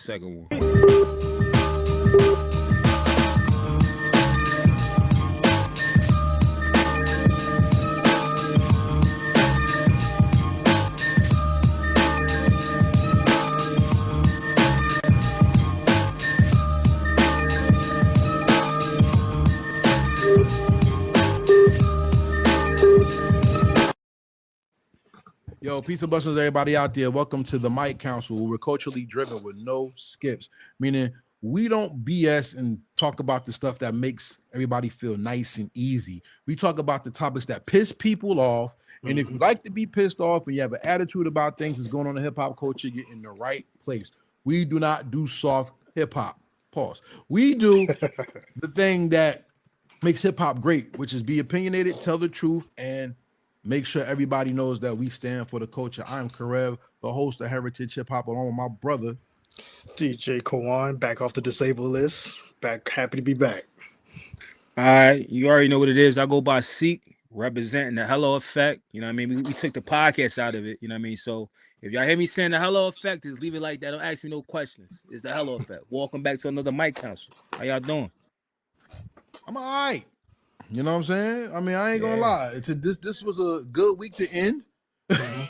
second one. Yo, peace and blessings, everybody out there. Welcome to the Mic Council, where we're culturally driven with no skips, meaning we don't BS and talk about the stuff that makes everybody feel nice and easy. We talk about the topics that piss people off. And if you like to be pissed off and you have an attitude about things that's going on in hip hop culture, you're in the right place. We do not do soft hip hop. Pause. We do the thing that makes hip hop great, which is be opinionated, tell the truth, and make sure everybody knows that we stand for the culture. I'm Karev, the host of Heritage Hip Hop, along with my brother DJ Kawon, back off the disabled list. Back, happy to be back. All right, you already know what it is. I go by Seek, representing the Hello Effect. You know what I mean? We took the podcast out of it. You know what I mean? So if y'all hear me saying the Hello Effect, just leave it like that. Don't ask me no questions. It's the Hello Effect. Welcome back to another Mic Council. How y'all doing? I'm all right. You know what I'm saying? I mean, I ain't gonna lie. This was a good week to end. and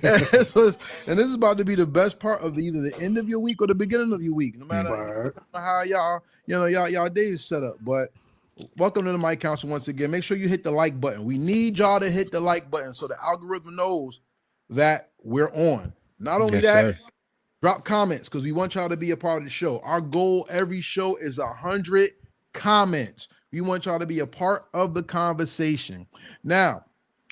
this is about to be the best part of either the end of your week or the beginning of your week, no matter how y'all days set up. But welcome to the Mic Council once again. Make sure you hit the like button. We need y'all to hit the like button so the algorithm knows that we're on. Not only that, drop comments because we want y'all to be a part of the show. Our goal every show is 100 comments. We want y'all to be a part of the conversation. Now,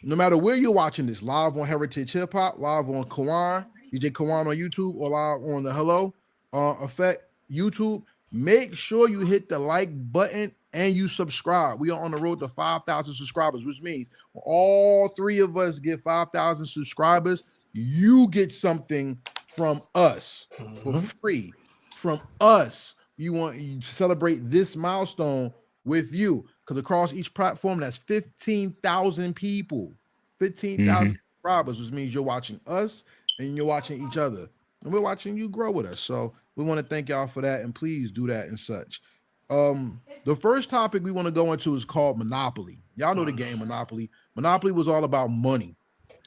no matter where you're watching this, live on Heritage Hip Hop, live on Kawon, DJ Kawon on YouTube, or live on the Hello Effect YouTube, make sure you hit the like button and you subscribe. We are on the road to 5,000 subscribers, which means all three of us get 5,000 subscribers. You get something from us for free. From us. You want to celebrate this milestone with you, because across each platform, that's 15,000 people, 15,000 subscribers, which means you're watching us and you're watching each other, and we're watching you grow with us. So we want to thank y'all for that, and please do that and such. The first topic we want to go into is called Monopoly. Y'all know the game Monopoly. Monopoly was all about money.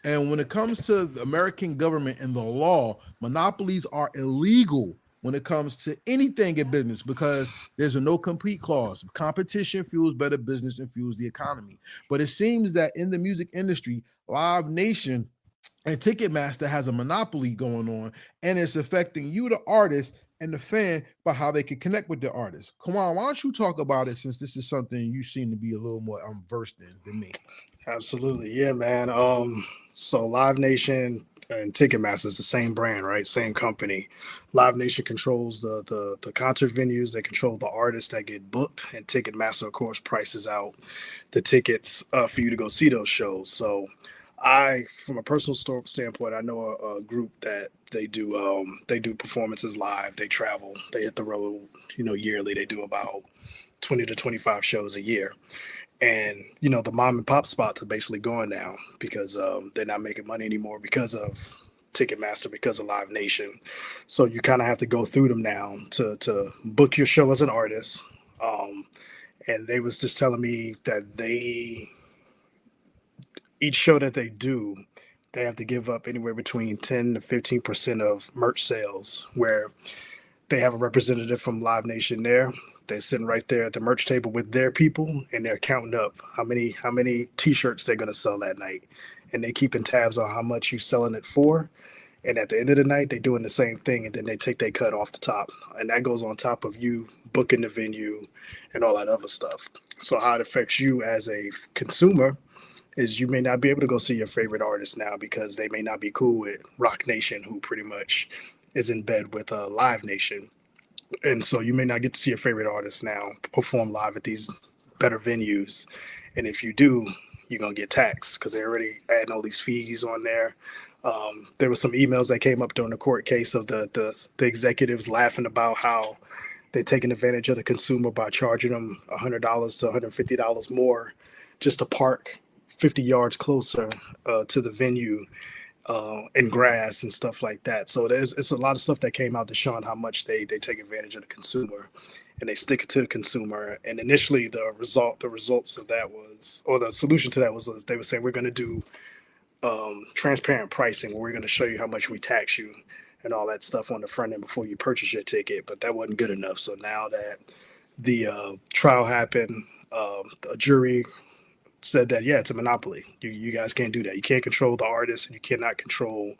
And when it comes to the American government and the law, monopolies are illegal when it comes to anything in business, because there's a no compete clause. Competition fuels better business and fuels the economy. But it seems that in the music industry, Live Nation and Ticketmaster has a monopoly going on, and it's affecting you, the artist, and the fan by how they can connect with the artist. Come on, why don't you talk about it, since this is something you seem to be a little more versed in than me. Absolutely. Yeah, man. So Live Nation and Ticketmaster is the same brand, right? Same company. Live Nation controls the concert venues. They control the artists that get booked, and Ticketmaster, of course, prices out the tickets for you to go see those shows. So from a personal standpoint, I know a group that they do performances live. They travel. They hit the road, yearly. They do about 20 to 25 shows a year. And, the mom and pop spots are basically gone now because they're not making money anymore because of Ticketmaster, because of Live Nation. So you kind of have to go through them now to book your show as an artist. And they was just telling me that each show that they do, they have to give up anywhere between 10 to 15% of merch sales, where they have a representative from Live Nation there. They're sitting right there at the merch table with their people, and they're counting up how many T-shirts they're going to sell that night. And they keeping tabs on how much you're selling it for. And at the end of the night, they're doing the same thing, and then they take their cut off the top. And that goes on top of you booking the venue and all that other stuff. So how it affects you as a consumer is you may not be able to go see your favorite artist now because they may not be cool with Rock Nation, who pretty much is in bed with Live Nation. And so you may not get to see your favorite artist now perform live at these better venues. And if you do, you're going to get taxed because they're already adding all these fees on there. There were some emails that came up during the court case of the executives laughing about how they're taking advantage of the consumer by charging them $100 to $150 more just to park 50 yards closer to the venue. and grass and stuff like that. So it's a lot of stuff that came out to showing how much they take advantage of the consumer and they stick it to the consumer. And initially the results of that was, or the solution to that was they were saying we're going to do transparent pricing where we're going to show you how much we tax you and all that stuff on the front end before you purchase your ticket. But that wasn't good enough. So now that the trial happened, a jury said that, yeah, it's a monopoly. You guys can't do that. You can't control the artists and you cannot control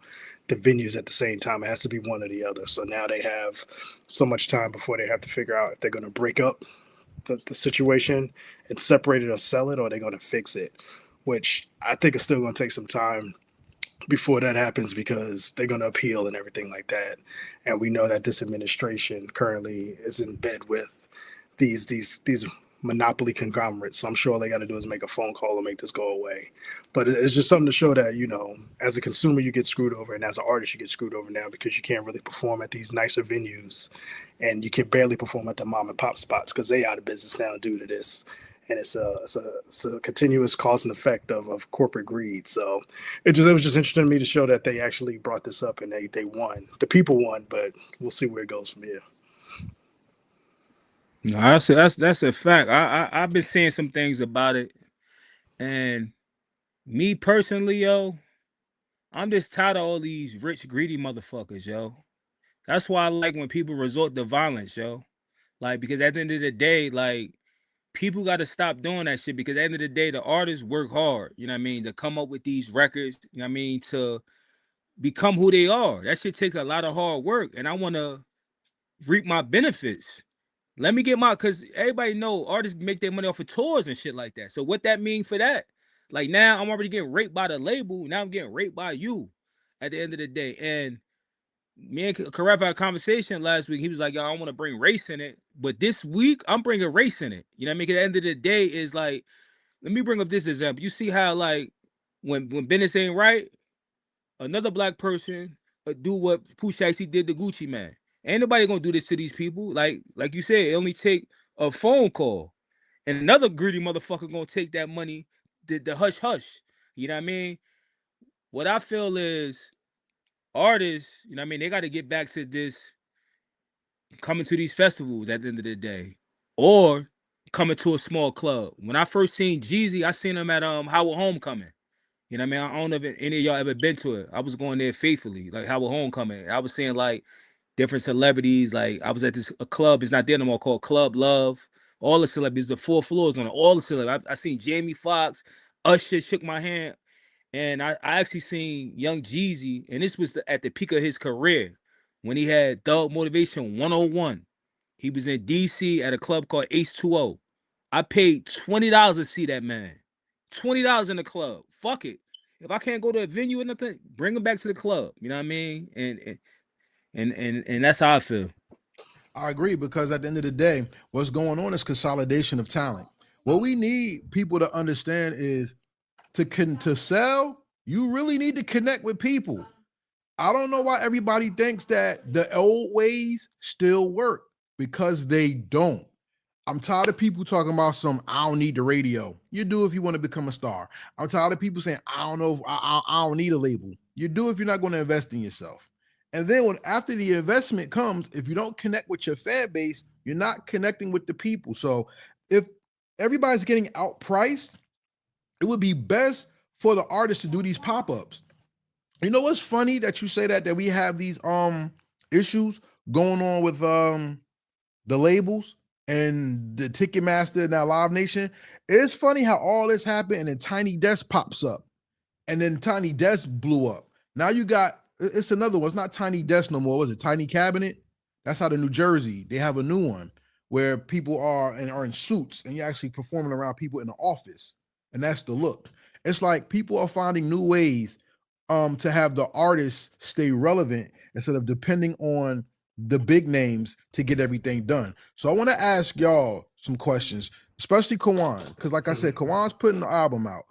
the venues at the same time. It has to be one or the other. So now they have so much time before they have to figure out if they're going to break up the situation and separate it or sell it, or they're going to fix it, which I think is still going to take some time before that happens because they're going to appeal and everything like that. And we know that this administration currently is in bed with these monopoly conglomerates. So I'm sure all they got to do is make a phone call and make this go away. But it's just something to show that, you know, as a consumer, you get screwed over, and as an artist, you get screwed over now because you can't really perform at these nicer venues, and you can barely perform at the mom and pop spots because they out of business now due to this. And it's a continuous cause and effect of corporate greed. So it was just interesting to me to show that they actually brought this up and they won. The people won, but we'll see where it goes from here. No, that's a fact. I've been seeing some things about it, and me personally, yo, I'm just tired of all these rich, greedy motherfuckers, yo. That's why I like when people resort to violence, yo. Like, because at the end of the day, like, people got to stop doing that shit, because at the end of the day, the artists work hard, you know what I mean, to come up with these records, you know what I mean, to become who they are. That shit take a lot of hard work, and I want to reap my benefits. Let me get my, because everybody know artists make their money off of tours and shit like that. So what that mean for that? Like, now I'm already getting raped by the label. Now I'm getting raped by you at the end of the day. And me and Karev had a conversation last week. He was like, yo, I want to bring race in it. But this week, I'm bringing race in it. You know what I mean? At the end of the day, is like, let me bring up this example. You see how, like, when business ain't right, another black person do what Pusha T did to Gucci Man. Ain't nobody gonna do this to these people. Like you said, it only take a phone call. And another greedy motherfucker gonna take that money, the hush hush. You know what I mean? What I feel is artists, you know what I mean, they gotta get back to this, coming to these festivals at the end of the day. Or coming to a small club. When I first seen Jeezy, I seen him at Howard Homecoming. You know what I mean? I don't know if any of y'all ever been to it. I was going there faithfully, like Howard Homecoming. I was seeing like different celebrities. Like, I was at this a club, it's not there no more, called Club Love. All the celebrities, the 4 floors on it, all the celebrities. I seen Jamie Foxx, Usher shook my hand, and I actually seen Young Jeezy, and this was at the peak of his career when he had Dog Motivation 101. He was in DC at a club called H2O. I paid $20 to see that man. $20 in the club. Fuck it. If I can't go to a venue or nothing, bring him back to the club. You know what I mean? And that's how I feel. I agree, because at the end of the day, what's going on is consolidation of talent. What we need people to understand is to sell, you really need to connect with people. I don't know why everybody thinks that the old ways still work, because they don't. I'm tired of people talking about I don't need the radio. You do if you want to become a star. I'm tired of people saying, I don't know, I don't need a label. You do if you're not going to invest in yourself. And then after the investment comes, if you don't connect with your fan base, you're not connecting with the people. So if everybody's getting outpriced, it would be best for the artist to do these pop-ups. You know what's funny that you say that we have these issues going on with the labels and the Ticketmaster and now Live Nation? It's funny how all this happened and then Tiny Desk pops up, and then Tiny Desk blew up. Now you got, it's another one. It's not Tiny Desk no more. Was it Tiny Cabinet? That's out of New Jersey. They have a new one where people are in suits and you're actually performing around people in the office, and that's the look. It's like people are finding new ways to have the artists stay relevant instead of depending on the big names to get everything done. So I want to ask y'all some questions, especially Kawon, because like I said, Kawon's putting the album out.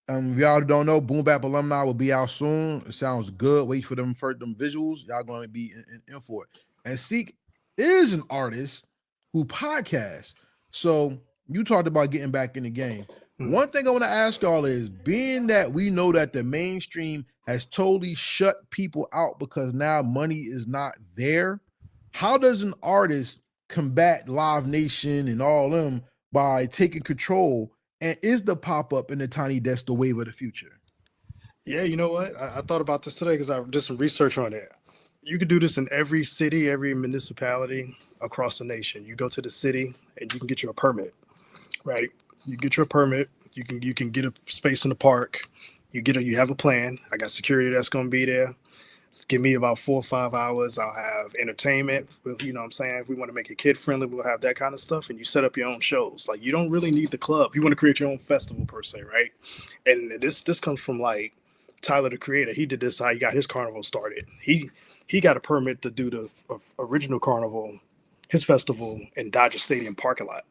If y'all don't know, Boom Bap Alumni will be out soon. It sounds good. Wait for them visuals. Y'all going to be in for it. And Seek is an artist who podcasts. So you talked about getting back in the game. One thing I want to ask y'all is, being that we know that the mainstream has totally shut people out because now money is not there, how does an artist combat Live Nation and all them by taking control? And is the pop-up and the tiny desk the wave of the future? Yeah, you know what? I thought about this today because I did some research on it. You could do this in every city, every municipality across the nation. You go to the city and you can get you a permit, right? You get your permit. You can get a space in the park. You have a plan. I got security that's going to be there. Give me about 4 or 5 hours. I'll have entertainment. You know what I'm saying? If we want to make it kid friendly, we'll have that kind of stuff. And you set up your own shows. Like, you don't really need the club. You want to create your own festival per se, right? And this comes from like Tyler the Creator. He did this how he got his carnival started. He got a permit to do the original carnival, his festival in Dodger Stadium parking lot.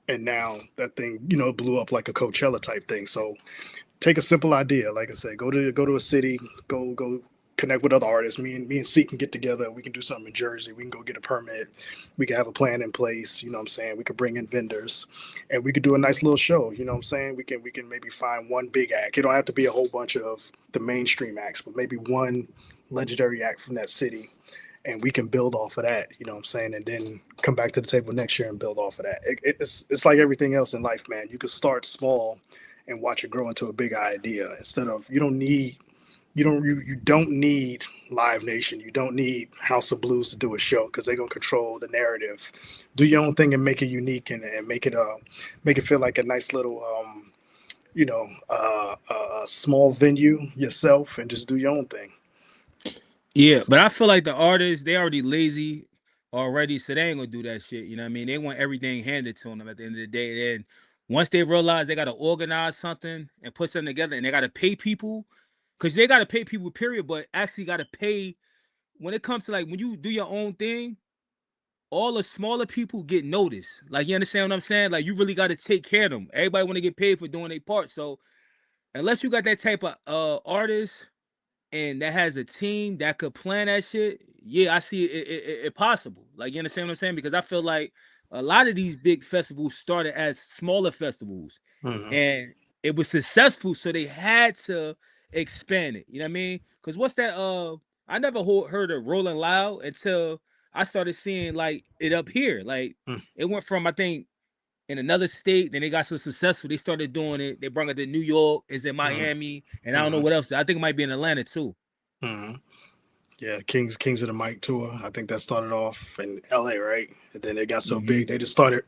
And now that thing, blew up like a Coachella type thing. So take a simple idea, like I said, go to a city, go connect with other artists. Me and C can get together. We can do something in Jersey. We can go get a permit. We can have a plan in place. You know what I'm saying? We could bring in vendors, and we could do a nice little show. You know what I'm saying? We can maybe find one big act. It don't have to be a whole bunch of the mainstream acts, but maybe one legendary act from that city, and we can build off of that. You know what I'm saying? And then come back to the table next year and build off of that. It's like everything else in life, man. You could start small and watch it grow into a big idea. Instead of you don't need Live Nation. You don't need House of Blues to do a show because they're gonna control the narrative. Do your own thing and make it unique and make it feel like a nice little a small venue yourself and just do your own thing. Yeah, but I feel like the artists, they already lazy already, so they ain't gonna do that shit. You know what I mean? They want everything handed to them at the end of the day. And once they realize they gotta organize something and put something together, and they gotta pay people, because they gotta pay people, period. But actually gotta pay when it comes to like when you do your own thing, all the smaller people get noticed. Like, you understand what I'm saying? Like, you really gotta take care of them. Everybody want to get paid for doing their part. So unless you got that type of artist and that has a team that could plan that shit, yeah, I see it possible. Like, you understand what I'm saying? Because I feel like a lot of these big festivals started as smaller festivals, and it was successful, so they had to expand it. You know what I mean? Because what's that? I never heard of Rolling Loud until I started seeing like it up here. Like, it went from, I think, in another state, then they got so successful, they started doing it. They brought it to New York, it's in Miami, and I don't know what else. I think it might be in Atlanta too. Yeah, Kings of the Mic tour. I think that started off in LA, right? And then it got so big, they just started.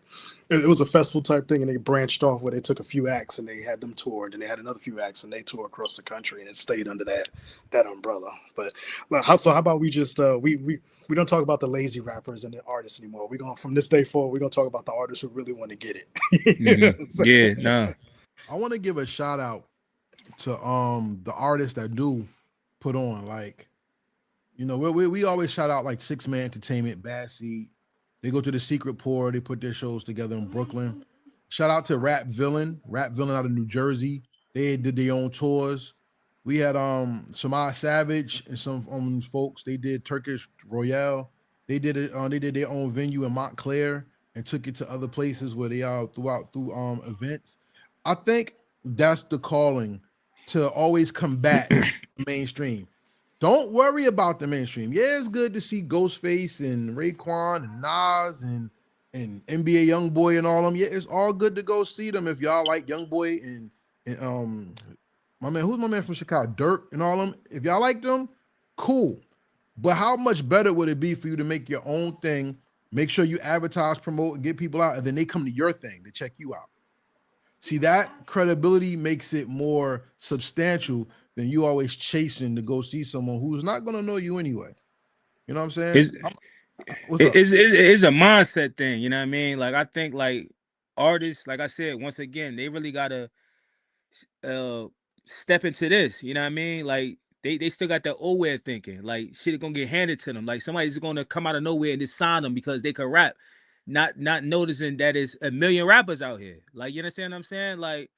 It was a festival type thing, and they branched off where they took a few acts and they had them toured, and they had another few acts and they toured across the country, and it stayed under that umbrella. But how about we just we don't talk about the lazy rappers and the artists anymore. We're going from this day forward. We're gonna talk about the artists who really want to get it. Yeah, no. I want to give a shout out to the artists that do put on, like, we always shout out like 6 Man Entertainment, Bad Seed. They go to the Secret Pour. They put their shows together in Brooklyn. Shout out to Rap Villain out of New Jersey. They did their own tours. We had Samaj Savage and some folks. They did Turkish Royale. They did it. They did their own venue in Montclair and took it to other places where they are through events. I think that's the calling, to always combat mainstream. Don't worry about the mainstream. Yeah, it's good to see Ghostface and Raekwon and Nas and NBA YoungBoy and all them. Yeah, it's all good to go see them if y'all like YoungBoy and my man, who's my man from Chicago, Dirk and all them. If y'all like them, cool. But how much better would it be for you to make your own thing? Make sure you advertise, promote, and get people out, and then they come to your thing to check you out. See, that credibility makes it more substantial than you always chasing to go see someone who's not going to know you anyway. You know what I'm saying? It's a mindset thing. You know what I mean? Like, I think like artists, like I said, once again, they really gotta step into this. You know what I mean? Like, they still got that old way of thinking. Like, shit is gonna get handed to them. Like, somebody's gonna come out of nowhere and just sign them because they can rap, not noticing that it's a million rappers out here. Like, you understand what I'm saying? Like,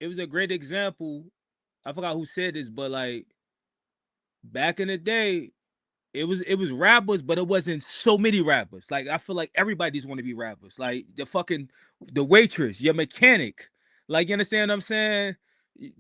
it was a great example. I forgot who said this, but like back in the day, it was rappers, but it wasn't so many rappers. Like, I feel like everybody's want to be rappers. Like the waitress, your mechanic. Like, you understand what I'm saying?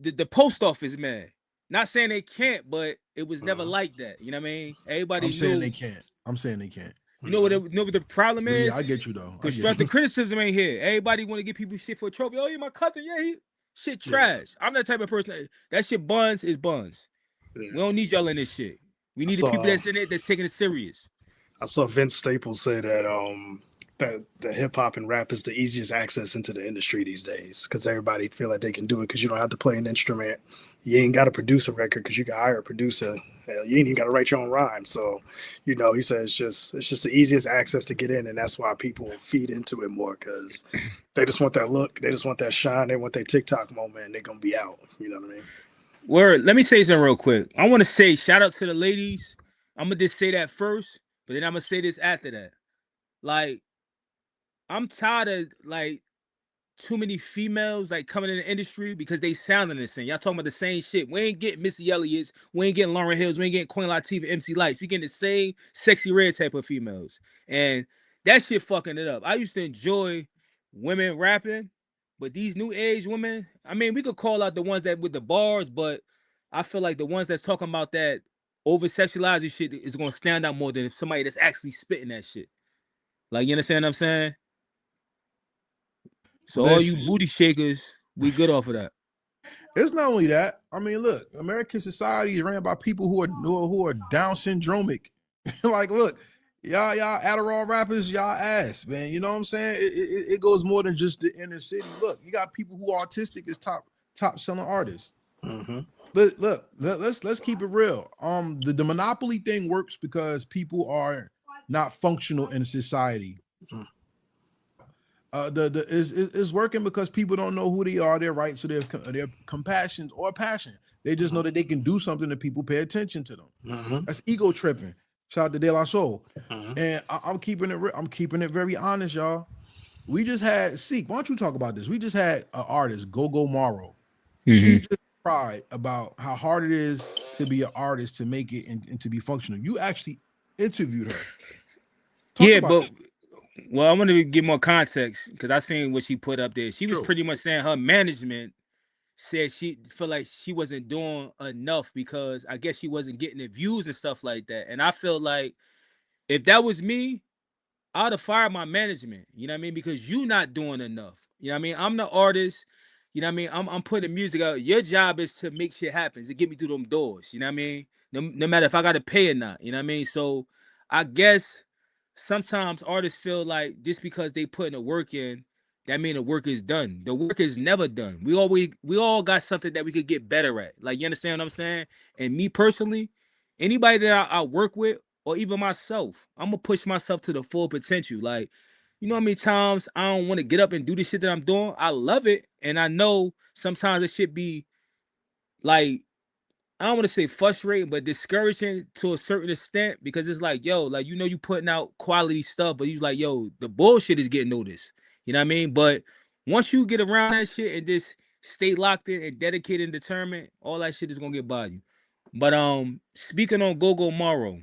The post office, man. Not saying they can't, but it was never like that. You know what I mean? Everybody I'm saying knew. they can't. I'm saying they can't. You know what the problem But yeah, is? I get you though. I get Constructive you. criticism ain't here. Everybody want to give people shit for a trophy. Oh, yeah, my cousin. Yeah, he shit trash. I'm that type of person. That shit buns is buns. Yeah. We don't need y'all in this shit. We need the people that's in it that's taking it serious. I saw Vince Staples say that the hip hop and rap is the easiest access into the industry these days because everybody feel like they can do it because you don't have to play an instrument. You ain't got to produce a record because you can hire a producer. Hell, you ain't even got to write your own rhyme. So, he says it's just the easiest access to get in, and that's why people feed into it more because they just want that look, they just want that shine, they want their TikTok moment, and they're gonna be out. You know what I mean? Word. Let me say something real quick. I want to say shout out to the ladies. I'm gonna just say that first, but then I'm gonna say this after that. Like, I'm tired of like too many females like coming in the industry because they sounding the same. Y'all talking about the same shit. We ain't getting Missy Elliott's, we ain't getting Lauryn Hills, we ain't getting Queen Latifah, MC Lights. We getting the same sexy red type of females, and that shit fucking it up. I used to enjoy women rapping, but these new age women, I mean, we could call out the ones that with the bars, but I feel like the ones that's talking about that over sexualizing shit is gonna stand out more than if somebody that's actually spitting that shit. Like, you understand what I'm saying? So all you Listen, booty shakers, we good off of that. it's not only that. I mean, look, American society is ran by people who are Down syndromic. Like, look, y'all Adderall rappers, y'all ass, man. You know what I'm saying? It goes more than just the inner city. Look, you got people who are autistic as top selling artists. Mm-hmm. Look, let's keep it real. The monopoly thing works because people are not functional in society. The is working because people don't know who they are, their rights, so their compassion or passion. They just know that they can do something that people pay attention to them. Mm-hmm. That's ego tripping. Shout out to De La Soul. Mm-hmm. And I'm keeping it very honest, y'all. We just had Seek. Why don't you talk about this? We just had an artist, Go Morrow. She just cried about how hard it is to be an artist, to make it and to be functional. You actually interviewed her. Yeah, but well, I want to give more context because I seen what she put up there. She was pretty much saying her management said she felt like she wasn't doing enough because I guess she wasn't getting the views and stuff like that. And I feel like if that was me, I'd have fired my management. You know what I mean? Because you not doing enough. You know what I mean? I'm the artist. You know what I mean? I'm putting music out. Your job is to make shit happen, to get me through them doors. You know what I mean? No matter if I got to pay or not. You know what I mean? So I guess sometimes artists feel like just because they putting the work in, that mean the work is done. The work is never done. We all got something that we could get better at. Like, you understand what I'm saying? And me personally, anybody that I work with, or even myself, I'm gonna push myself to the full potential. Like, you know how many times I don't want to get up and do the shit that I'm doing? I love it, and I know sometimes it should be like, I don't want to say frustrating, but discouraging to a certain extent because it's like, yo, like, you putting out quality stuff, but you like, yo, the bullshit is getting noticed. You know what I mean? But once you get around that shit and just stay locked in and dedicated and determined, all that shit is gonna get by you. But speaking on Gogo Morrow,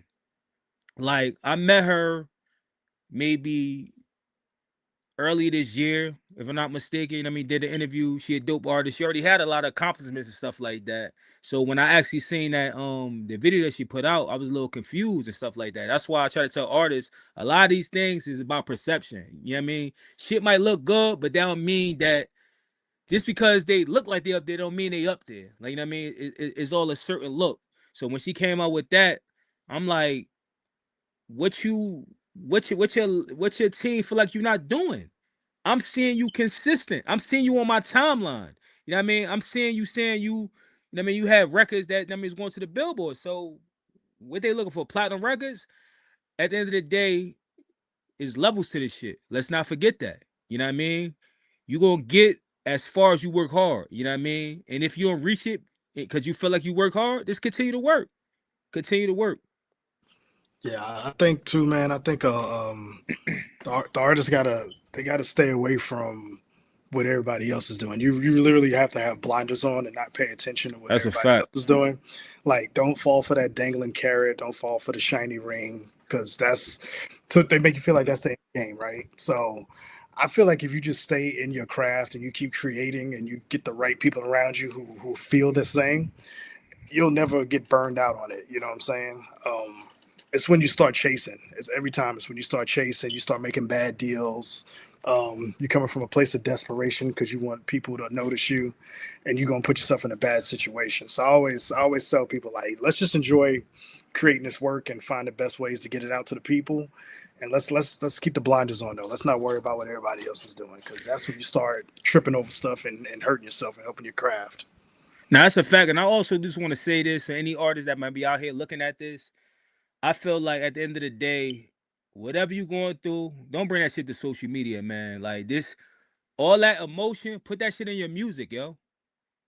like, I met her maybe early this year, if I'm not mistaken. I mean, did the interview. She a dope artist. She already had a lot of accomplishments and stuff like that. So when I actually seen that the video that she put out, I was a little confused and stuff like that. That's why I try to tell artists a lot of these things is about perception. You know what I mean? Shit might look good, but that don't mean that just because they look like they up there don't mean they up there. Like, you know what I mean? It's all a certain look. So when she came out with that, I'm like, what's your team feel like you're not doing? I'm seeing you consistent. I'm seeing you on my timeline. You know what I mean? I'm seeing you saying you know what I mean, you have records that is going to the billboard. So what they looking for? Platinum records? At the end of the day, is levels to this shit. Let's not forget that. You know what I mean? You gonna get as far as you work hard. You know what I mean? And if you don't reach it because you feel like you work hard, just continue to work. Continue to work. Yeah, I think too, man. I think the artists gotta stay away from what everybody else is doing. You literally have to have blinders on and not pay attention to what That's a everybody else fact. is doing. Like, don't fall for that dangling carrot. Don't fall for the shiny ring because they make you feel like that's the end game, right? So I feel like if you just stay in your craft and you keep creating and you get the right people around you who feel the same, you'll never get burned out on it. You know what I'm saying? It's when you start chasing. It's every time. It's when you start chasing. You start making bad deals. You're coming from a place of desperation because you want people to notice you, and you're gonna put yourself in a bad situation. So I always tell people like, let's just enjoy creating this work and find the best ways to get it out to the people. And let's keep the blinders on though. Let's not worry about what everybody else is doing because that's when you start tripping over stuff and hurting yourself and helping your craft. Now that's a fact, and I also just want to say this for any artist that might be out here looking at this. I feel like at the end of the day, whatever you going through, don't bring that shit to social media, man. Like this, all that emotion, put that shit in your music, yo.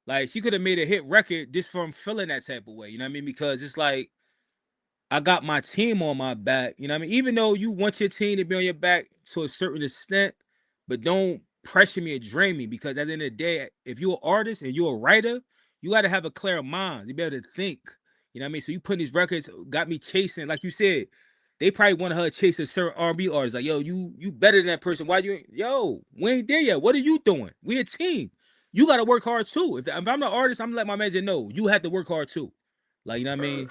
Like she could have made a hit record just from feeling that type of way. You know what I mean? Because it's like I got my team on my back. You know what I mean? Even though you want your team to be on your back to a certain extent, but don't pressure me or drain me because at the end of the day, if you're an artist and you're a writer, you got to have a clear mind. You be able to think. You know what I mean? So you putting these records got me chasing, like you said. They probably wanted her to chase a certain R&B artist. Like, yo, you better than that person. Why you? Yo, we ain't there yet. What are you doing? We a team. You got to work hard too. If I'm the artist, I'm gonna let my manager know you have to work hard too. Like, you know what I Or mean?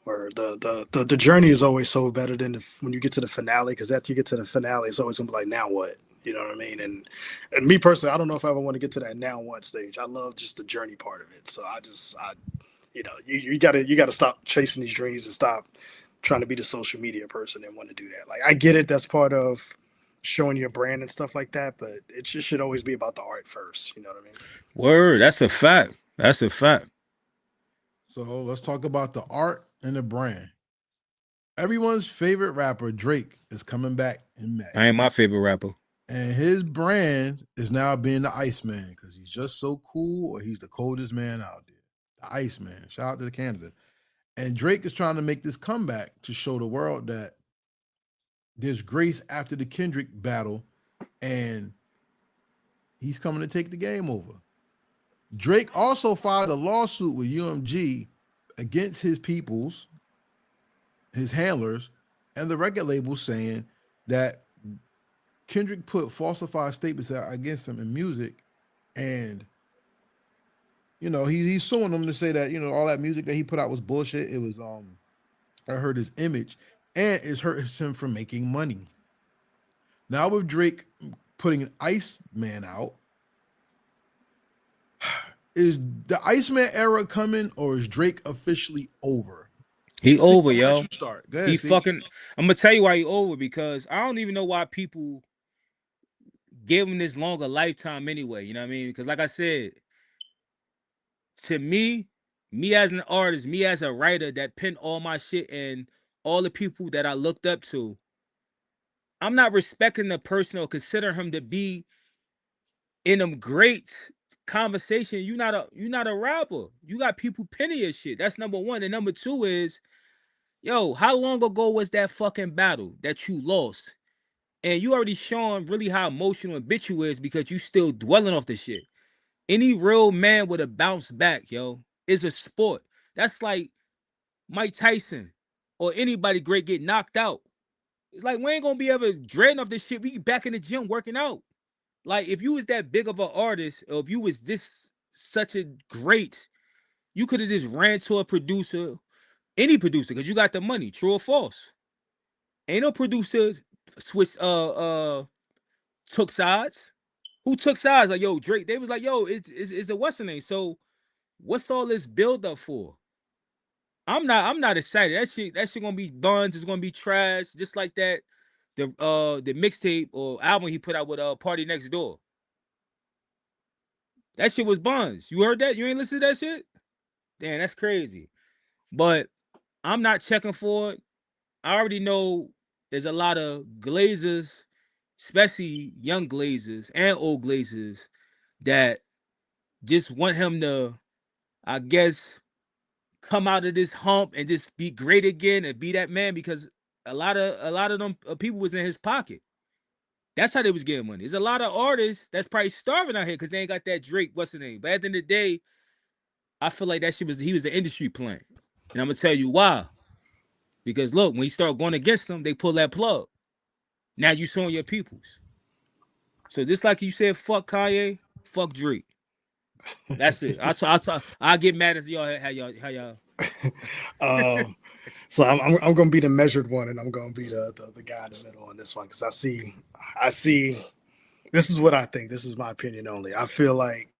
or the journey is always so better than when you get to the finale because after you get to the finale, it's always gonna be like now what. You know what I mean? And me personally, I don't know if I ever want to get to that now what stage. I love just the journey part of it. So I you gotta stop chasing these dreams and stop trying to be the social media person and want to do that. Like I get it, that's part of showing your brand and stuff like that, but it just should always be about the art first. You know what I mean? Word. That's a fact. That's a fact. So let's talk about the art and the brand. Everyone's favorite rapper, Drake, is coming back in May. I ain't my favorite rapper. And his brand is now being the Iceman because he's just so cool or he's the coldest man out there. The Iceman. Shout out to Canada. And Drake is trying to make this comeback to show the world that there's grace after the Kendrick battle and he's coming to take the game over. Drake also filed a lawsuit with UMG against his peoples, his handlers, and the record label saying that Kendrick put falsified statements out against him in music, and he's suing them to say that all that music that he put out was bullshit. It was it hurt his image, and it hurts him from making money. Now with Drake putting an Iceman out, is the Iceman era coming, or is Drake officially over? He See, over, I'm gonna let yo. you start. Go ahead, He see. fucking. I'm gonna tell you why he over because I don't even know why people give him this longer lifetime anyway. You know what I mean? Because like I said, to me as an artist, me as a writer that penned all my shit and all the people that I looked up to, I'm not respecting the person or consider him to be in them great conversation. You not a rapper. You got people penning your shit. That's number one. And number two is, yo, how long ago was that fucking battle that you lost? And you already showing really how emotional and bitch you is because you still dwelling off the shit. Any real man would have bounced back, yo. It's a sport. That's like Mike Tyson or anybody great get knocked out. It's like we ain't gonna be ever dreading off this shit. We back in the gym working out. Like if you was that big of an artist, or if you was this such a great, you could have just ran to a producer, any producer, because you got the money. True or false? Ain't no producer switch took sides. Who took sides? Like, yo, Drake. They was like, yo, it's a Western name. So what's all this build up for? I'm not excited. That shit gonna be buns. It's gonna be trash. Just like that. The mixtape or album he put out with Party Next Door. That shit was buns. You heard that? You ain't listen to that shit? Damn, that's crazy. But I'm not checking for it. I already know there's a lot of glazers, especially young glazers and old glazers, that just want him to, I guess, come out of this hump and just be great again and be that man because a lot of them people was in his pocket. That's how they was getting money. There's a lot of artists that's probably starving out here because they ain't got that Drake, what's the name? But at the end of the day, I feel like that shit was he was the industry plant. And I'm gonna tell you why. Because look, when you start going against them, they pull that plug. Now you showing your peoples. So just like you said, fuck Kanye, fuck Drake. That's it. I get mad if y'all how y'all. So I'm gonna be the measured one, and I'm gonna be the guy in the middle on this one because I see. This is what I think. This is my opinion only. I feel like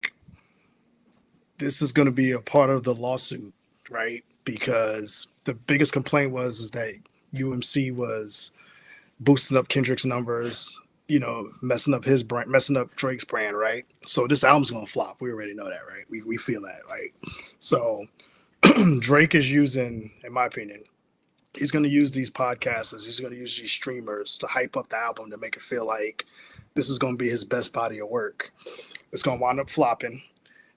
this is gonna be a part of the lawsuit, right? Because the biggest complaint was is that UMC was boosting up Kendrick's numbers, messing up his brand, messing up Drake's brand, right? So this album's gonna flop. We already know that, right? We feel that, right? So Drake is using, in my opinion, he's gonna use these podcasters, he's gonna use these streamers to hype up the album to make it feel like this is gonna be his best body of work. It's gonna wind up flopping.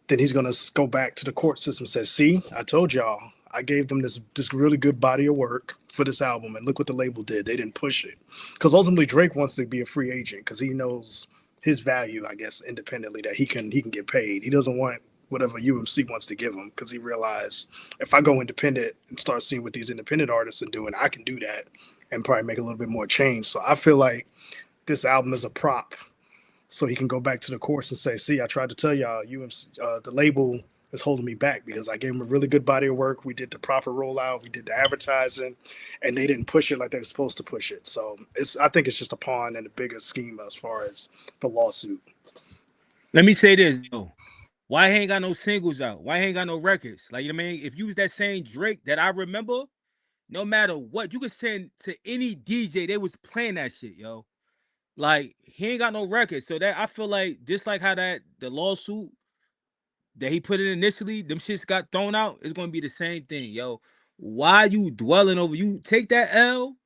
Then he's gonna go back to the court system and say, "See, I told y'all, I gave them this really good body of work for this album, and look what the label did. They didn't push it." Because ultimately, Drake wants to be a free agent because he knows his value, I guess, independently that he can get paid. He doesn't want whatever UMC wants to give him because he realized if I go independent and start seeing what these independent artists are doing, I can do that and probably make a little bit more change. So I feel like this album is a prop so he can go back to the courts and say, "See, I tried to tell y'all, UMC, the label is holding me back because I gave him a really good body of work. We did the proper rollout, we did the advertising, and they didn't push it like they were supposed to push it." So I think it's just a pawn in the bigger scheme as far as the lawsuit. Let me say this though. Why he ain't got no singles out? Why he ain't got no records? Like, you know what I mean? If you was that same Drake that I remember, no matter what, you could send to any DJ, they was playing that shit, yo. Like, he ain't got no records. So that I feel like just like how the lawsuit that he put in initially, them shits got thrown out, it's gonna be the same thing, yo. Why you dwelling over? You take that L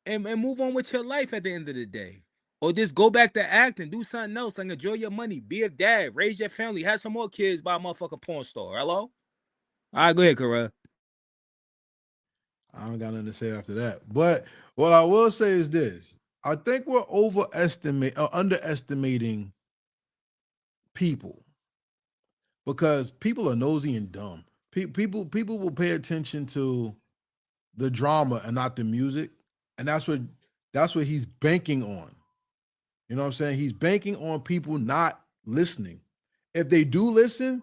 and move on with your life at the end of the day. Or just go back to acting, do something else, like enjoy your money, be a dad, raise your family, have some more kids, buy a motherfucking porn star. Hello? All right, go ahead, Karev. I don't got nothing to say after that. But what I will say is this: I think we're underestimating people because people are nosy and dumb. People will pay attention to the drama and not the music, and that's what he's banking on. You know what I'm saying? He's banking on people not listening. If they do listen,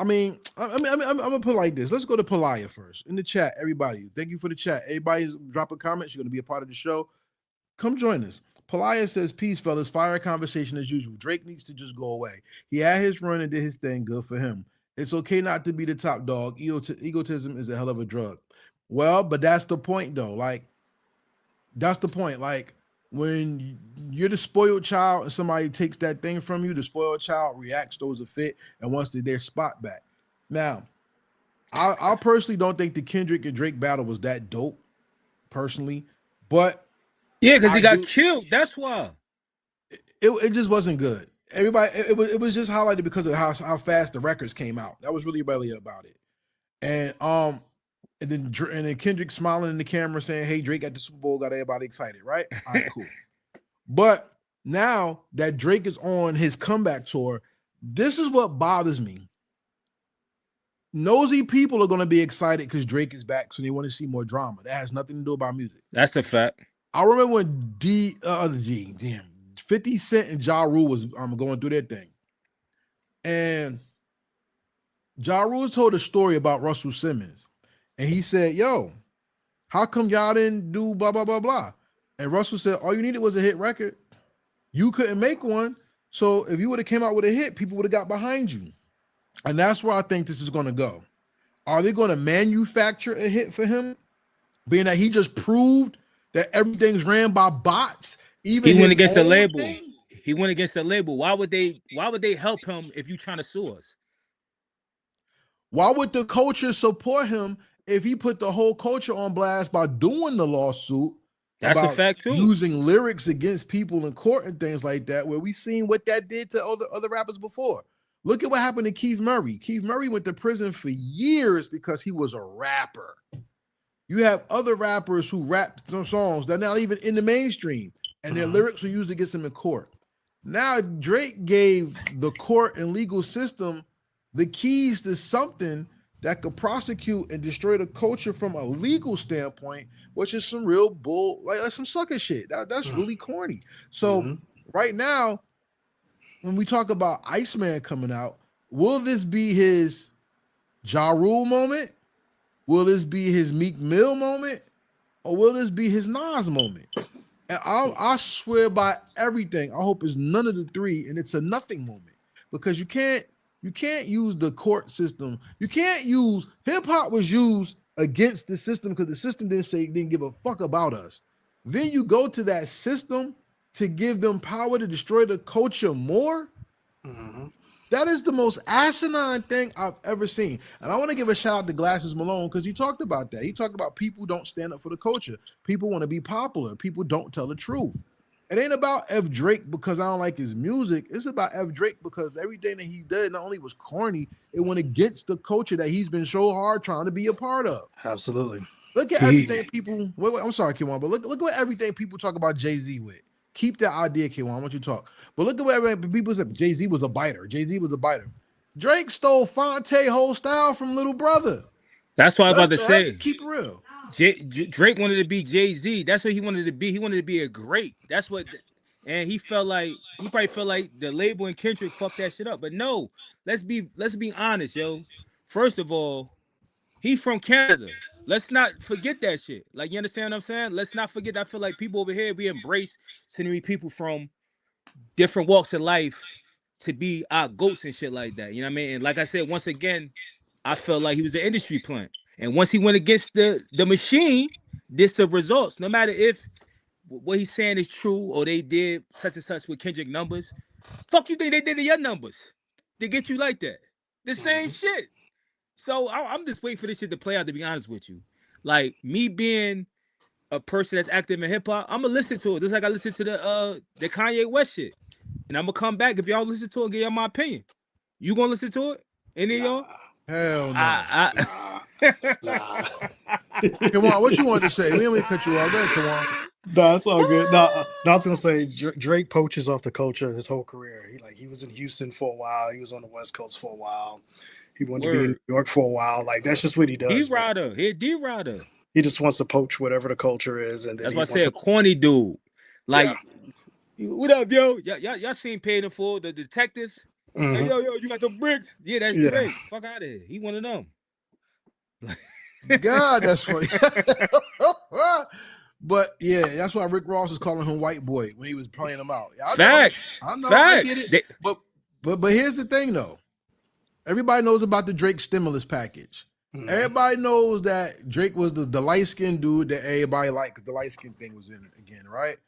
I'm gonna put it like this. Let's go to Palaya first in the chat. Everybody, thank you for the chat. Everybody, drop a comment. You're gonna be a part of the show. Come join us. Palaya says, "Peace, fellas. Fire conversation as usual. Drake needs to just go away. He had his run and did his thing. Good for him. It's okay not to be the top dog. Egotism is a hell of a drug." Well, but that's the point, though. Like, that's the point. Like, when you're the spoiled child and somebody takes that thing from you, the spoiled child reacts, throws a fit, and wants their spot back. Now, I personally don't think the Kendrick and Drake battle was that dope, personally, but yeah, because he got killed. That's why. It just wasn't good. Everybody, it was just highlighted because of how fast the records came out. That was really about it. And then Kendrick smiling in the camera saying, "Hey, Drake at the Super Bowl got everybody excited, right?" All right, cool. But now that Drake is on his comeback tour, this is what bothers me. Nosy people are going to be excited because Drake is back, so they want to see more drama. That has nothing to do about music. That's a fact. I remember when 50 Cent and Ja Rule was going through their thing. And Ja Rule told a story about Russell Simmons. And he said, "Yo, how come y'all didn't do blah, blah, blah, blah?" And Russell said, "All you needed was a hit record. You couldn't make one. So if you would have came out with a hit, people would have got behind you." And that's where I think this is going to go. Are they going to manufacture a hit for him? Being that he just proved that everything's ran by bots. Even he went against the label. Thing? He went against the label. Why would they help him if you trying to sue us? Why would the culture support him if he put the whole culture on blast by doing the lawsuit? That's a fact too. Using lyrics against people in court and things like that, where we seen what that did to other rappers before. Look at what happened to Keith Murray. Keith Murray went to prison for years because he was a rapper. You have other rappers who rap some songs that are not even in the mainstream, and their lyrics were used against them in court. Now Drake gave the court and legal system the keys to something that could prosecute and destroy the culture from a legal standpoint, which is some real bull, like some sucker shit. That's really corny. So right now, when we talk about Iceman coming out, will this be his Ja Rule moment? Will this be his Meek Mill moment? Or will this be his Nas moment? And I swear by everything, I hope it's none of the three, and it's a nothing moment. Because you can't use the court system. You can't use hip hop was used against the system because the system didn't give a fuck about us. Then you go to that system to give them power to destroy the culture more. Mm-hmm. That is the most asinine thing I've ever seen. And I want to give a shout out to Glasses Malone because he talked about that. He talked about people don't stand up for the culture. People want to be popular. People don't tell the truth. It ain't about F. Drake because I don't like his music. It's about F. Drake because everything that he did not only was corny, it went against the culture that he's been so hard trying to be a part of. Absolutely. Look at everything people. Wait, I'm sorry, Kawon, but look at everything people talk about Jay-Z with. Keep that idea, Kawon. I want you to talk. But look at what people said. Jay-Z was a biter. Jay-Z was a biter. Drake stole Fonte whole style from Little Brother. That's what I was about to say. Let's keep it real. Drake wanted to be Jay-Z. That's what he wanted to be. He wanted to be a great. That's what, and he probably felt like the label and Kendrick fucked that shit up. But no, let's be honest, yo. First of all, he from Canada. Let's not forget that shit. Like, you understand what I'm saying? Let's not forget. I feel like people over here, we embrace scenery people from different walks of life to be our goats and shit like that. You know what I mean? And like I said, once again, I felt like he was an industry plant. And once he went against the machine, this the results. No matter if what he's saying is true or they did such and such with Kendrick numbers, fuck you think they did to your numbers to get you like that? The same shit. So I'm just waiting for this shit to play out, to be honest with you. Like, me being a person that's active in hip hop, I'm gonna listen to it. Just like I listen to the Kanye West shit. And I'm gonna come back if y'all listen to it and give y'all my opinion. You gonna listen to it? Any of y'all? Hell no. Nah. Come on, what you wanted to say? We don't cut you off. Go ahead, come on. No, it's all good. No, I was gonna say Drake poaches off the culture his whole career. He was in Houston for a while. He was on the West Coast for a while. He wanted to be in New York for a while. Like, that's just what he does. D-Rider. He a D-Rider. He just wants to poach whatever the culture is, and then that's why I said corny dude. Like, yeah. What up, yo? Y'all seen Paid in Full, the detectives? Mm-hmm. Hey, yo, you got the bricks? Yeah, that's Drake. Fuck out of here. He one of them. God, that's funny. But yeah, that's why Rick Ross was calling him white boy when he was playing him out. Facts. I know. Facts. I get it. But here's the thing though. Everybody knows about the Drake stimulus package. Mm-hmm. Everybody knows that Drake was the light-skinned dude that everybody liked because the light-skinned thing was in it again, right?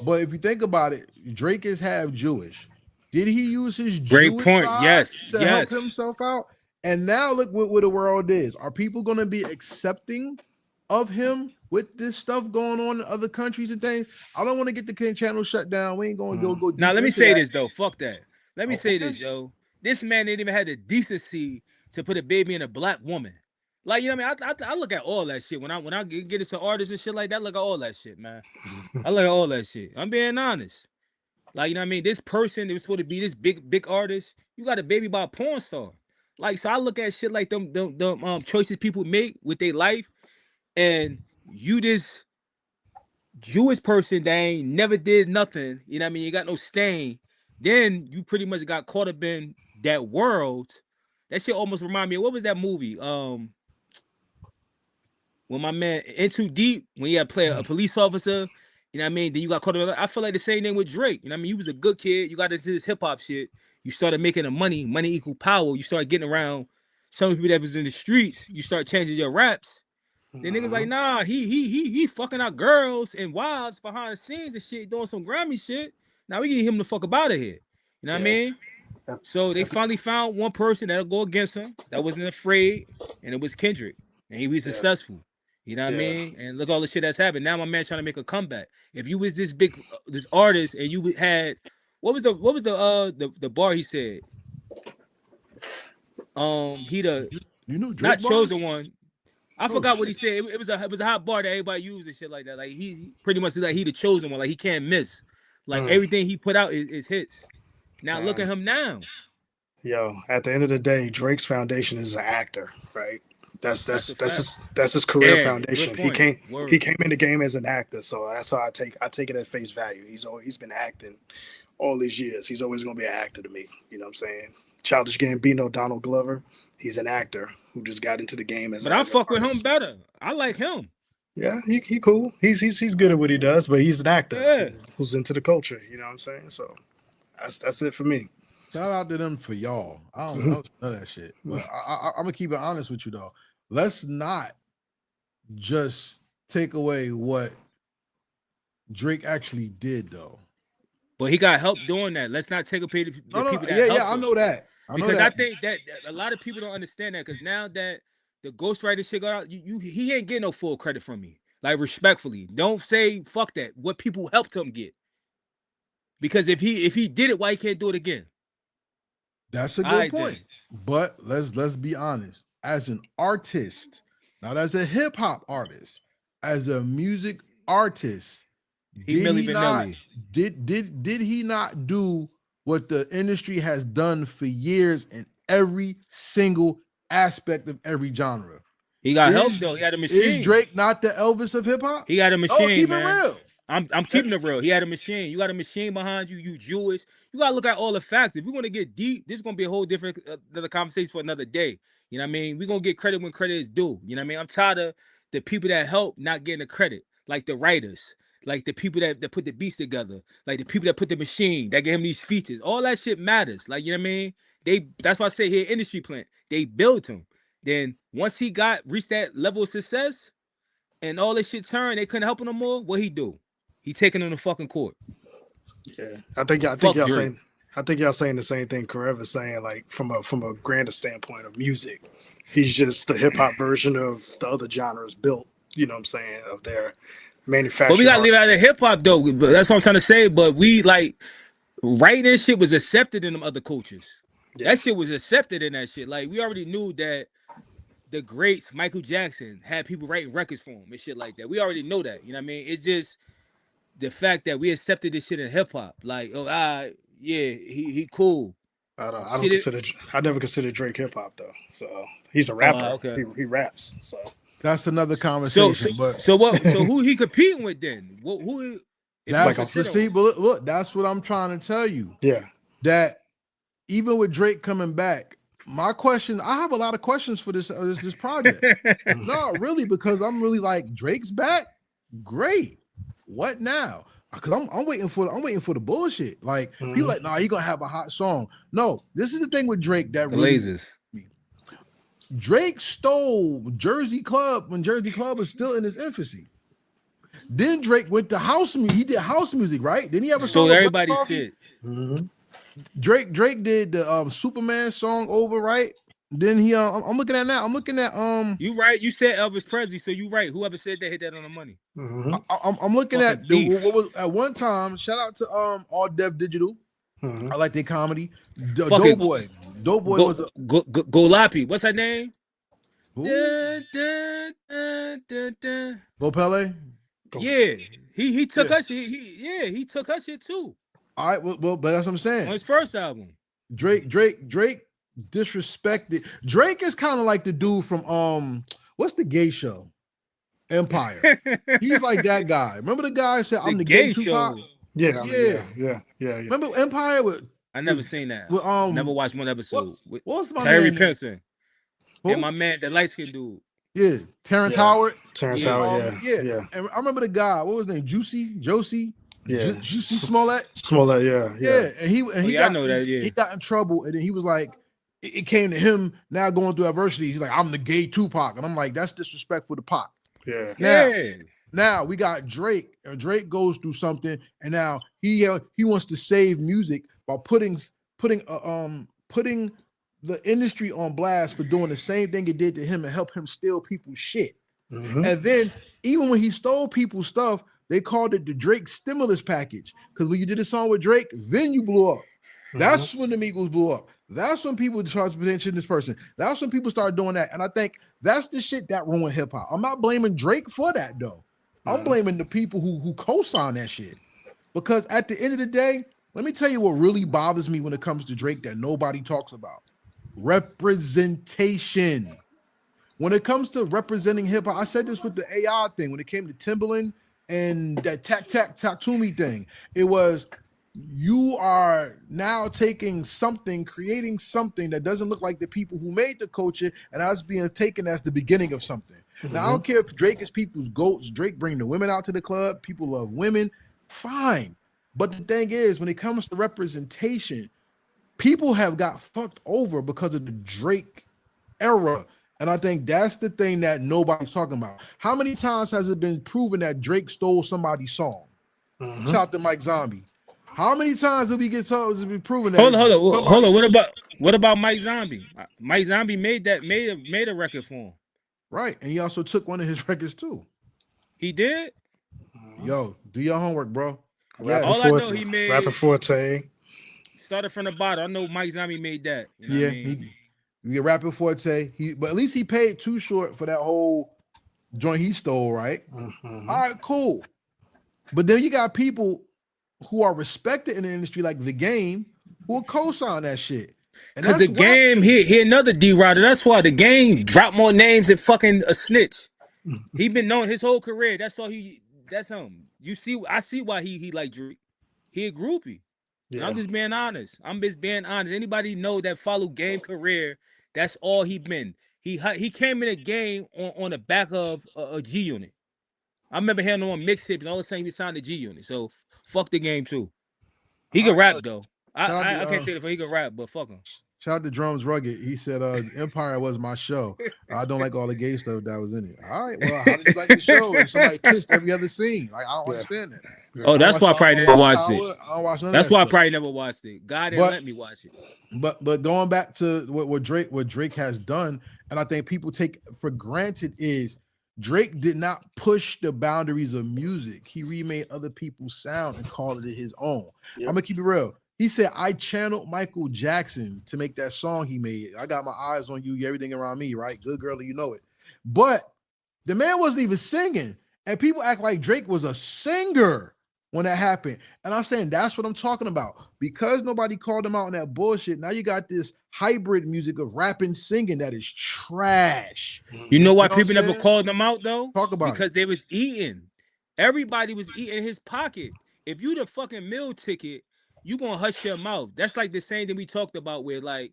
But if you think about it, Drake is half Jewish. Did he use his Jewish side to help himself out? And now look what the world is. Are people going to be accepting of him with this stuff going on in other countries and things? I don't want to get the channel shut down. We ain't going to go. Now, let me say this, though. Fuck that. Let me say this, yo. This man didn't even have the decency to put a baby in a black woman. Like, you know what I mean? I look at all that shit. When I get into artists and shit like that, I look at all that shit, man. I look at all that shit. I'm being honest. Like, you know what I mean? This person, they was supposed to be this big artist. You got a baby by a porn star. Like, so I look at shit like them choices people make with their life. And you this Jewish person that ain't never did nothing, you know what I mean? You got no stain. Then you pretty much got caught up in that world. That shit almost remind me of, what was that movie? When my man In Too Deep, when he had to play a police officer, you know what I mean? Then you got caught up. I feel like the same thing with Drake. You know what I mean? You was a good kid. You got into this hip hop shit. You started making the money equal power. You started getting around some people that was in the streets. You start changing your raps. Then niggas like, nah, he fucking out girls and wives behind the scenes and shit, doing some Grammy shit. Now we get him the fuck up out of here. You know what I mean? So they finally found one person that'll go against him that wasn't afraid, and it was Kendrick, and he was successful. You know what I mean? And look all the shit that's happened. Now my man's trying to make a comeback. If you was this big this artist and you had what was the bar he said? He Drake not bars? chosen one. I forgot what he said. It was a hot bar that everybody used and shit like that. Like he pretty much like he the chosen one. Like he can't miss. Like everything he put out is hits. Now look at him now. Yo, at the end of the day, Drake's foundation is an actor, right? That's That's a fact. his career Yeah, good foundation. point. He Word. came in the game as an actor, so that's how I take it at face value. He's been acting all these years. He's always going to be an actor to me. You know what I'm saying? Childish Gambino, Donald Glover. He's an actor who just got into the game But I as an fuck with him artist. better. I like him. Yeah, he cool. He's good at what he does, but he's an actor Yeah. who's into the culture. You know what I'm saying? So that's it for me. Shout out to them for y'all. I don't know that shit. But I'm gonna keep it honest with you though. Let's not just take away what Drake actually did though. But he got help doing that. Let's not take away the people that Yeah, helped I him. know that. Because I think that a lot of people don't understand that. Because now that the ghostwriter shit got out, he ain't getting no full credit from me. Like respectfully, don't say fuck that. What people helped him get. Because if he did it, why he can't do it again? That's a good point. But let's be honest. As an artist, not as a hip hop artist, as a music artist, did he not do what the industry has done for years in every single aspect of every genre? He got help though. He had a machine. Is Drake not the Elvis of hip hop? He got a machine. Keep man. it real. I'm keeping it real. He had a machine. You got a machine behind you. You Jewish. You gotta look at all the factors. We're gonna get deep. This is gonna be a whole different another conversation for another day. You know what I mean? We're gonna get credit when credit is due. You know what I mean? I'm tired of the people that help not getting the credit, like the writers, like the people that put the beats together, like the people that put the machine that gave him these features. All that shit matters. Like, you know what I mean? That's why I say here, industry plant. They built him. Then once he reached that level of success and all this shit turned, they couldn't help him no more. What he do? He taking him to fucking court. Yeah, I think y'all saying the same thing Karev is saying. Like from a grander standpoint of music, he's just the hip hop version of the other genres built. You know what I'm saying, of their manufacturing. But we gotta leave out of hip hop though. But that's what I'm trying to say. But we like writing this shit was accepted in them other cultures. Yeah. That shit was accepted in that shit. Like we already knew that the greats, Michael Jackson, had people writing records for him and shit like that. We already know that. You know what I mean? It's just the fact that we accepted this shit in hip hop. Like, oh, yeah, he cool. I never considered Drake hip hop though. So he's a rapper. Okay. He raps. So that's another conversation. So who he competing with then? Who? Look, that's what I'm trying to tell you. Yeah. That even with Drake coming back, my question, I have a lot of questions for this project. No, really, because I'm really like, Drake's back, great. What now? Because I'm waiting for the bullshit. Like people like, nah, he gonna have a hot song. No, this is the thing with Drake that really Drake stole Jersey Club when Jersey Club was still in its infancy. Then Drake went to house music. He did house music, right? Then he have a song. So everybody shit. Drake did the Superman song over, right? Then he I'm looking at now. I'm looking at You right. You said Elvis Presley, so you right. Whoever said that hit that on the money. I'm looking at what was at one time. Shout out to All Deaf Digital. I like their comedy. Doughboy was Golapi. What's her name? Go Pele. Yeah, he took us. He took us shit too. All right, well, but that's what I'm saying. On his first album, Drake disrespected. Drake is kind of like the dude from what's the gay show? Empire. He's like that guy. Remember the guy said, "I'm the gay Tupac." Yeah. Remember Empire with? I never seen that. With, never watched one episode. What's my Terry man? Pinson. And my man, the light skinned dude. Yeah, Terrence Howard. Howard. Yeah. And I remember the guy. What was his name? Josie. Yeah, Juicy Smollett. Yeah. And he got, I know that. Yeah, he got in trouble, and then he was like, it came to him now going through adversity. He's like, I'm the gay Tupac, and I'm like, that's disrespectful to Pac. Yeah. Now we got Drake, and Drake goes through something, and now he wants to save music by putting the industry on blast for doing the same thing it did to him and help him steal people's shit. And then even when he stole people's stuff, they called it the Drake stimulus package. Because when you did a song with Drake, then you blew up. That's when the Migos blew up. That's when people started mentioning this person. That's when people started doing that. And I think that's the shit that ruined hip hop. I'm not blaming Drake for that though. I'm blaming the people who co-sign that shit. Because at the end of the day, let me tell you what really bothers me when it comes to Drake that nobody talks about. Representation. When it comes to representing hip hop, I said this with the AI thing. When it came to Timbaland and that Tattoomy thing, it was you are now taking something, creating something that doesn't look like the people who made the culture, and that's being taken as the beginning of something. Now, I don't care if Drake is people's goats. Drake bring the women out to the club. People love women. Fine. But the thing is, when it comes to representation, people have got fucked over because of the Drake era. And I think that's the thing that nobody's talking about. How many times has it been proven that Drake stole somebody's song? Shout out to Mike Zombie. How many times did we get told to be proven that? Hold on. What about Mike Zombie? Mike Zombie made a record for him. Right. And he also took one of his records too. He did? Yo, do your homework, bro. Yes. All I know he made Rapper Forte. Started from the bottom. I know Mike Zombie made that. You know yeah, what I mean? you get Rapper Forte. But at least he paid Too Short for that whole joint he stole, right? All right, cool. But then you got people who are respected in the industry, like The Game, who will co-sign that shit. Because The Game, he another D-Rider. That's why The Game dropped more names than fucking a snitch. He been known his whole career. That's him. You see, I see why he like Drake. He a groupie. Yeah. And I'm just being honest. Anybody know that follow Game career, that's all he been. He came in the game on the back of a G Unit. I remember hearing him on Mixtape, and all of a sudden he signed the G Unit. So fuck The Game too. He can rap though. I can't say that he can rap, but fuck him. Shout out to Drums Rugged. He said, Empire was my show. I don't like all the gay stuff that was in it. All right, well, how did you like the show? And somebody kissed every other scene. Like, I don't understand that. Oh, that's why I probably never watched it. I don't watch none that's of that why stuff. I probably never watched it. God didn't let me watch it. But going back to what Drake has done, and I think people take for granted is Drake did not push the boundaries of music. He remade other people's sound and called it his own. Yep. I'm gonna keep it real. He said, I channeled Michael Jackson to make that song he made. I got my eyes on you, everything around me, right? Good girl, you know it. But the man wasn't even singing. And people act like Drake was a singer when that happened. And I'm saying that's what I'm talking about. Because nobody called him out on that bullshit, now you got this hybrid music of rapping, singing that is trash. You know why people never called them out, though? Talk about because they was eating. Everybody was eating his pocket. If you the fucking meal ticket, you gonna hush your mouth. That's like the same thing we talked about with like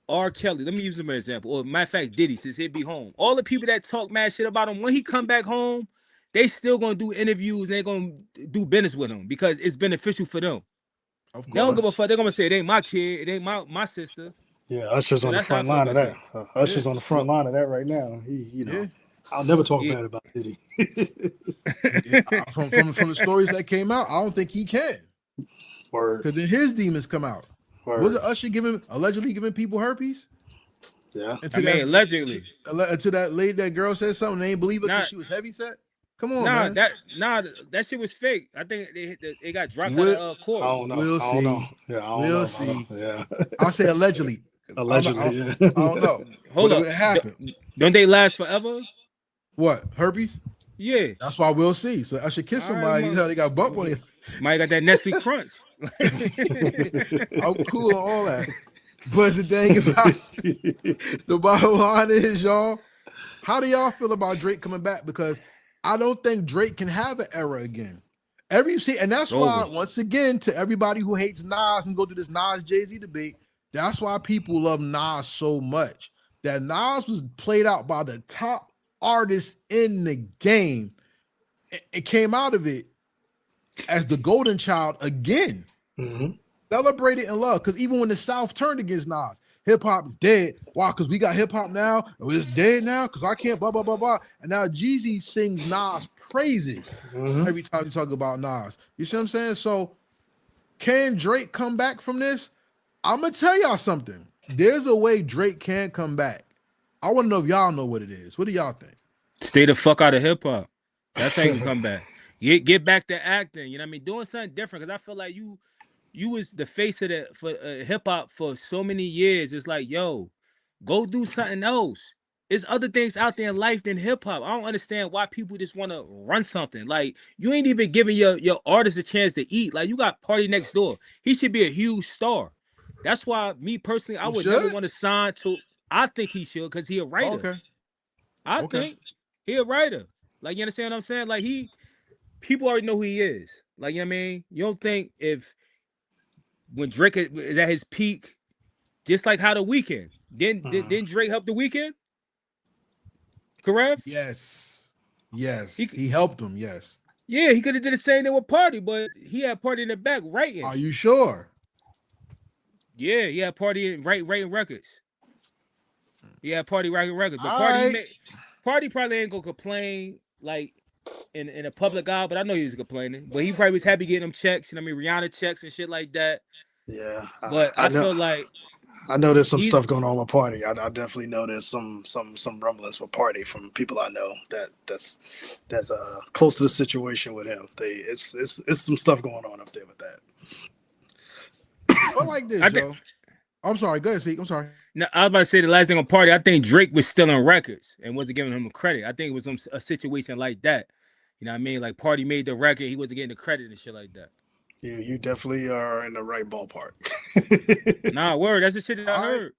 R. Kelly. Let me use him as an example. Or matter of fact, Diddy, since he'd be home. All the people that talk mad shit about him, when he come back home, they still gonna do interviews and they're gonna do business with him because it's beneficial for them. They don't give a fuck. They're gonna say it ain't my kid, it ain't my sister. Yeah, Usher's on the front line of that. Usher's on the front line of that right now. I'll never talk bad about Diddy. From the stories that came out, I don't think he can. Because then his demons come out. Was it Usher allegedly giving people herpes? Yeah. Allegedly. Until that lady, that girl said something, they ain't believe it because she was heavy set. Come on, man. That shit was fake. I think they got dropped out of court. I don't know. We'll see. Yeah, we'll see. Yeah. I'll say allegedly. Allegedly, I don't know. Hold up. It happened. Don't they last forever? What? Herpes? Yeah. That's why we'll see. So I should kiss somebody. They got bump on it. Might got that Nestle Crunch. I'm cool on all that. But the thing about the bottom line is, y'all, how do y'all feel about Drake coming back? Because I don't think Drake can have an era again. And that's why, once again, to everybody who hates Nas and go to this Nas Jay-Z debate, that's why people love Nas so much. That Nas was played out by the top artists in the game. It came out of it as the golden child again. Celebrated and loved. Because even when the South turned against Nas, hip-hop is dead. Why? Because we got hip-hop now. It's dead now because I can't blah, blah, blah, blah. And now Jeezy sings Nas praises every time you talk about Nas. You see what I'm saying? So can Drake come back from this? I'm going to tell y'all something. There's a way Drake can come back. I want to know if y'all know what it is. What do y'all think? Stay the fuck out of hip-hop. That's how you can come back. Get back to acting. You know what I mean? Doing something different. Because I feel like you was the face of hip-hop for so many years. It's like, yo, go do something else. There's other things out there in life than hip-hop. I don't understand why people just want to run something. Like, you ain't even giving your artist a chance to eat. Like, you got Party Next Door. He should be a huge star. That's why, me personally, I would never want to sign to... I think he should because he a writer. Okay. I Okay. think he a writer. Like you understand what I'm saying? Like people already know who he is. Like you know what I mean? You don't think if when Drake is at his peak, just like how the weekend, didn't Drake help the weekend? Karev? Yes. Yes. He He helped him. Yes. yeah, he could have did the same thing with Party, but he had Party in the back writing. Are you sure? Yeah, he had Party in writing records. He had Party writing records, but All right. Party probably ain't gonna complain like in a public eye, but I know he was complaining. But he probably was happy getting them checks, you know what I mean, Rihanna checks and shit like that. Yeah, But I I know. feel like I know there's some he's stuff going on with Party. I definitely know there's some rumblings with Party from people I know that's close to the situation with him. It's some stuff going on up there with that. But like I this, think yo. I'm sorry. Go ahead, Zeke. I'm sorry. no, I was about to say the last thing on Party. I think Drake was stealing records and wasn't giving him the credit. I think it was a situation like that. You know what I mean? Like Party made the record, he wasn't getting the credit and shit like that. You definitely are in the right ballpark. Nah, word. That's the shit that I All right. heard.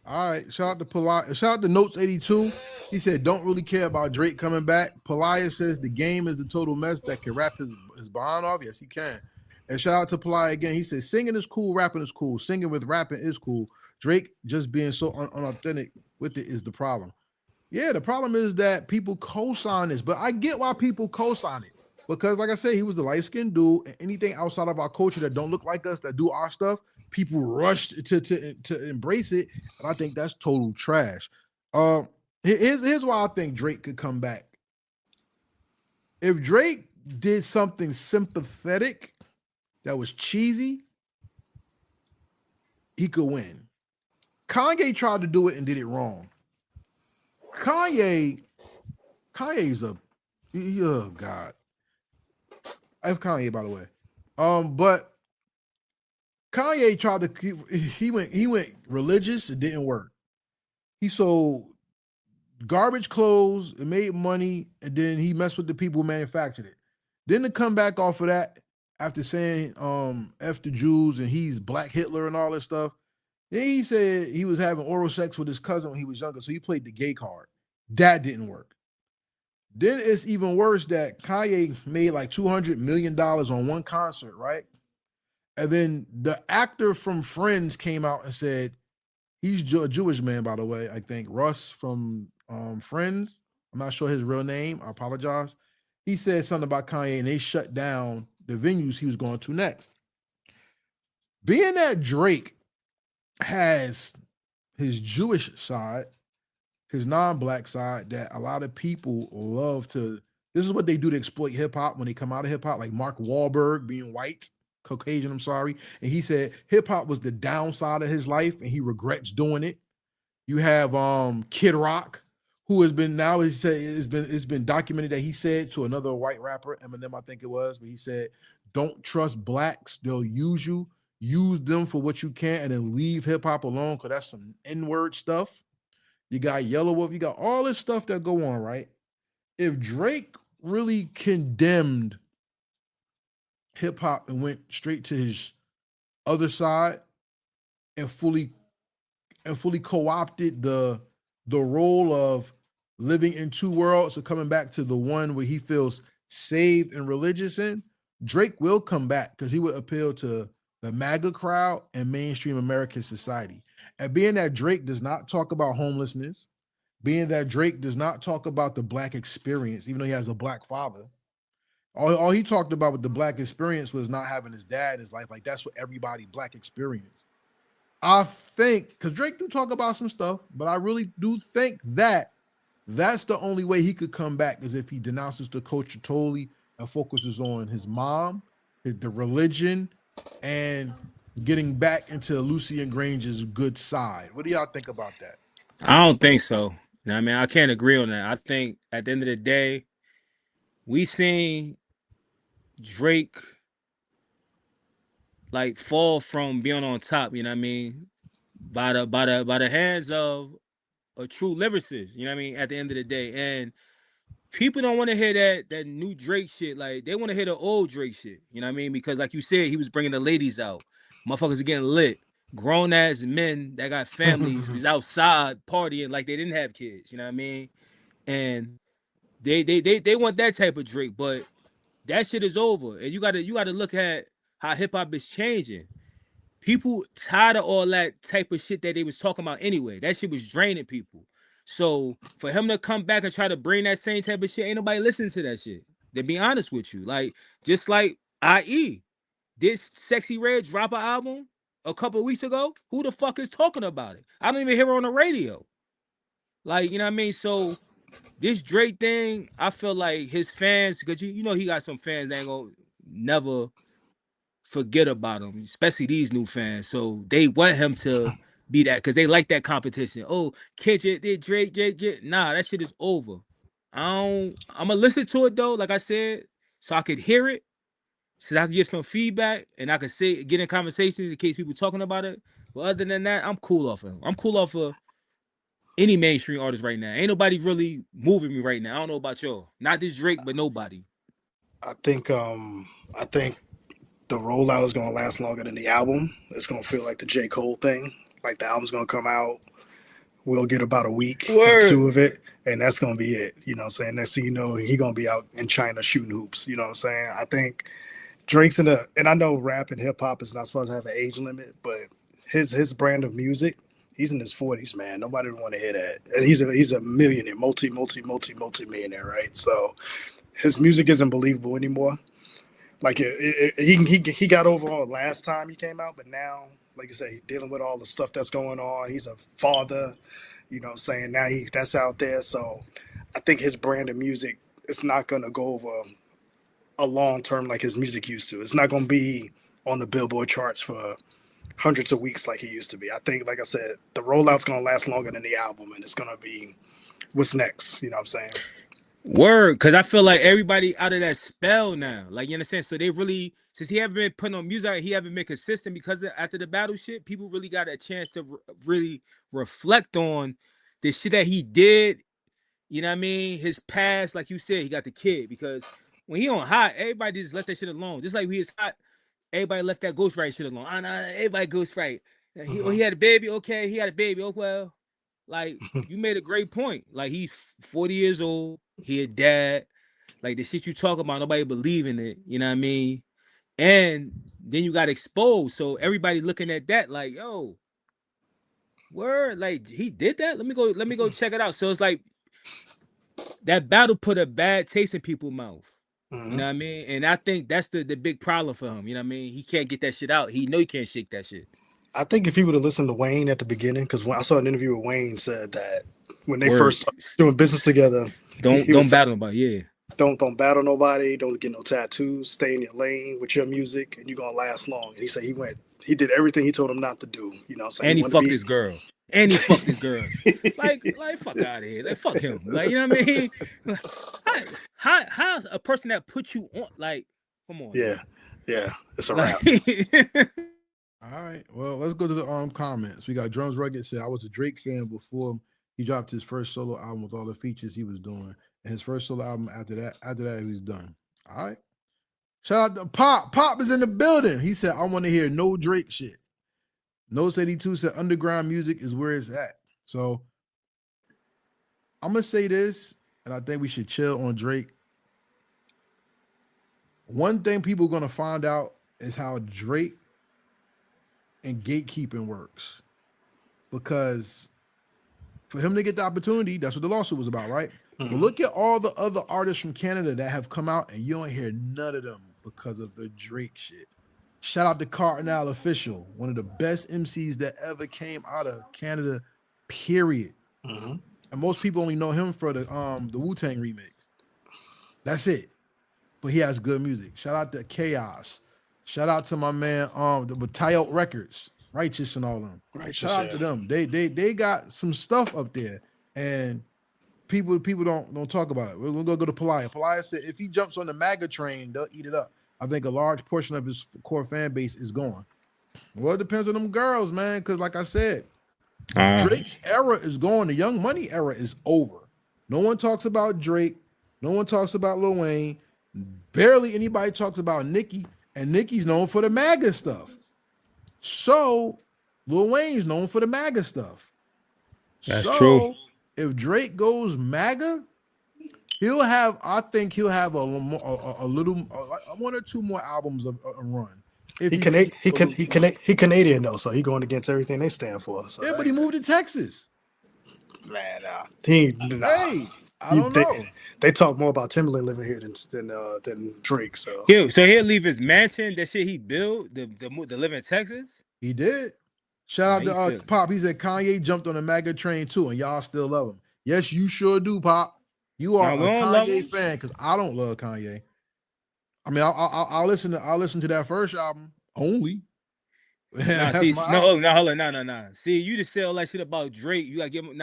All right. Shout out to Polite. Shout out to Notes 82. He said, don't really care about Drake coming back. Palaya says the game is the total mess that can rap his behind off. Yes, he can. And shout out to Palaya again. He said, singing is cool, rapping is cool. Singing with rapping is cool. Drake just being so unauthentic with it is the problem. Yeah, the problem is that people co-sign this, but I get why people co-sign it. Because, like I said, he was the light-skinned dude, and anything outside of our culture that don't look like us, that do our stuff, people rushed to embrace it, and I think that's total trash. Here's why I think Drake could come back. If Drake did something sympathetic that was cheesy, he could win. Kanye tried to do it and did it wrong. Kanye's oh God. I have Kanye, by the way. But Kanye tried to keep he went religious, it didn't work. He sold garbage clothes, it made money, and then he messed with the people who manufactured it. Then to come back off of that after saying F the Jews and he's Black Hitler and all this stuff. Then he said he was having oral sex with his cousin when he was younger, so he played the gay card. That didn't work. Then it's even worse that Kanye made like $200 million on one concert, right? And then the actor from Friends came out and said, he's a Jewish man, by the way, I think. Russ from Friends. I'm not sure his real name. I apologize. He said something about Kanye and they shut down the venues he was going to next. Being that Drake has his Jewish side, his non-black side, that a lot of people love to. This is what they do to exploit hip hop when they come out of hip hop, like Mark Wahlberg being white, Caucasian. I'm sorry, and he said hip hop was the downside of his life, and he regrets doing it. You have Kid Rock, who has been now he said it's been documented that he said to another white rapper, Eminem, I think it was, but he said, "Don't trust blacks; they'll use you. Use them for what you can, and then leave hip hop alone, because that's some N-word stuff." You got Yellow Wolf, you got all this stuff that go on, right? If Drake really condemned hip hop and went straight to his other side and fully co-opted the role of living in two worlds, so coming back to the one where he feels saved and religious in, Drake will come back because he would appeal to the MAGA crowd and mainstream American society. And being that Drake does not talk about homelessness, being that Drake does not talk about the black experience, even though he has a black father, all he talked about with the black experience was not having his dad in his life. Like that's what everybody black experience. I think, because Drake do talk about some stuff, but I really do think that that's the only way he could come back is if he denounces the culture totally and focuses on his mom, the religion, and getting back into Lucian Grange's good side. What do y'all think about that? I don't think so. You know what I mean, I can't agree on that. I think at the end of the day, we seen Drake like fall from being on top, you know what I mean, by the hands of a true lyricist, you know what I mean, at the end of the day. And people don't want to hear that new Drake shit. Like they want to hear the old Drake shit, you know what I mean? Because like you said, he was bringing the ladies out. Motherfuckers are getting lit. grown ass men that got families was outside partying like they didn't have kids. You know what I mean? And they want that type of Drake, but that shit is over. And you gotta look at how hip hop is changing. People tired of all that type of shit that they was talking about anyway. That shit was draining people. So for him to come back and try to bring that same type of shit, ain't nobody listening to that shit. To be honest with you, like just like IE, did Sexy Red drop an album a couple of weeks ago? Who the fuck is talking about it? I don't even hear it on the radio. Like, you know what I mean? So this Drake thing, I feel like his fans, because you know he got some fans that ain't gonna never forget about him, especially these new fans. So they want him to be that because they like that competition. Oh, Kendrick did Drake. Nah, that shit is over. I'm gonna listen to it though, like I said, so I could hear it, so I could give some feedback and I could say get in conversations in case people talking about it. But other than that, I'm cool off of him. I'm cool off of any mainstream artist right now. Ain't nobody really moving me right now. I don't know about y'all. Not this Drake, but nobody. I think the rollout is gonna last longer than the album. It's gonna feel like the J. Cole thing. Like the album's gonna come out. We'll get about a week or two of it, and that's gonna be it. You know what I'm saying? Next thing you know, he gonna be out in China shooting hoops. You know what I'm saying? I think Drake's and I know rap and hip hop is not supposed to have an age limit, but his brand of music, he's in his 40s, man. Nobody would want to hear that. And he's a millionaire, multi millionaire, right? So his music isn't believable anymore. Like he got over all last time he came out, but now, like I say, he's dealing with all the stuff that's going on. He's a father, you know what I'm saying? Now that's out there. So I think his brand of music is not gonna go over a long term like his music used to. It's not gonna be on the Billboard charts for hundreds of weeks like he used to be. I think, like I said, the rollout's gonna last longer than the album, and it's gonna be what's next. You know what I'm saying? Word, because I feel like everybody out of that spell now. Like, you understand? So they really, since he haven't been putting on music, he haven't been consistent because after the battle shit, people really got a chance to really reflect on the shit that he did. You know what I mean? His past, like you said, he got the kid because when he on hot, everybody just let that shit alone. Just like when he was hot, everybody left that ghostwriter shit alone. Nah, everybody ghostwrite. He had a baby. Okay, he had a baby. Oh, well. Like, you made a great point. Like, he's 40 years old. He a dad. Like, the shit you talk about, nobody believe in it. You know what I mean? And then you got exposed. So everybody looking at that like, yo, word, like he did that. Let me go check it out. So it's like that battle put a bad taste in people's mouth. You know what I mean? And I think that's the big problem for him. You know what I mean? He can't get that shit out. He know he can't shake that shit. I think if he would have listened to Wayne at the beginning, because when I saw an interview with Wayne, said that when they first started doing business together, don't battle nobody. Yeah, don't battle nobody, don't get no tattoos, stay in your lane with your music, and you're gonna last long. And he said he did everything he told him not to do. You know what I'm saying? And he fucked his girl. And he fucked his girls. Like fuck out of here. Like fuck him. Like, you know what I mean? Like, how's a person that put you on? Like, come on. Yeah, it's a wrap. All right. Well, let's go to the comments. We got Drums Rugged said I was a Drake fan before he dropped his first solo album with all the features he was doing. And his first solo album after that, he was done. All right. Shout out to Pop. Pop is in the building. He said, I want to hear no Drake shit. Nose 82 said underground music is where it's at. So I'm going to say this, and I think we should chill on Drake. One thing people are going to find out is how Drake and gatekeeping works. Because for him to get the opportunity, that's what the lawsuit was about, right? But look at all the other artists from Canada that have come out, and you don't hear none of them because of the Drake shit. Shout out to Cardinal Official, one of the best MCs that ever came out of Canada, period. And most people only know him for the Wu-Tang remix. That's it. But he has good music. Shout out to Chaos. Shout out to my man, the Tyote Records, Righteous and all of them. Shout out to them. They got some stuff up there, and people don't talk about it. We're gonna go to Palaya. Palaya said if he jumps on the MAGA train, they'll eat it up. I think a large portion of his core fan base is gone. Well, it depends on them girls, man. Because like I said, Drake's era is gone. The Young Money era is over. No one talks about Drake. No one talks about Lil Wayne. Barely anybody talks about Nicki. And Nicki's known for the MAGA stuff. So Lil Wayne's known for the MAGA stuff. That's so true. if Drake goes MAGA, I think he'll have a little, one or two more albums of a run. If He Canadian though, so he going against everything they stand for. So yeah, but he moved to Texas. Man, Hey, I don't know. They talk more about Timberland living here than Drake. So he'll leave his mansion, that shit he built, the live in Texas. He did. Shout Nah, out to Pop. He said Kanye jumped on the MAGA train too, and y'all still love him. Yes, you sure do, Pop. You are a Kanye fan because I don't love Kanye. I mean, I'll listen to that first album only. Nah, see, hold on, no. See, you just said all that shit about Drake. You gotta give him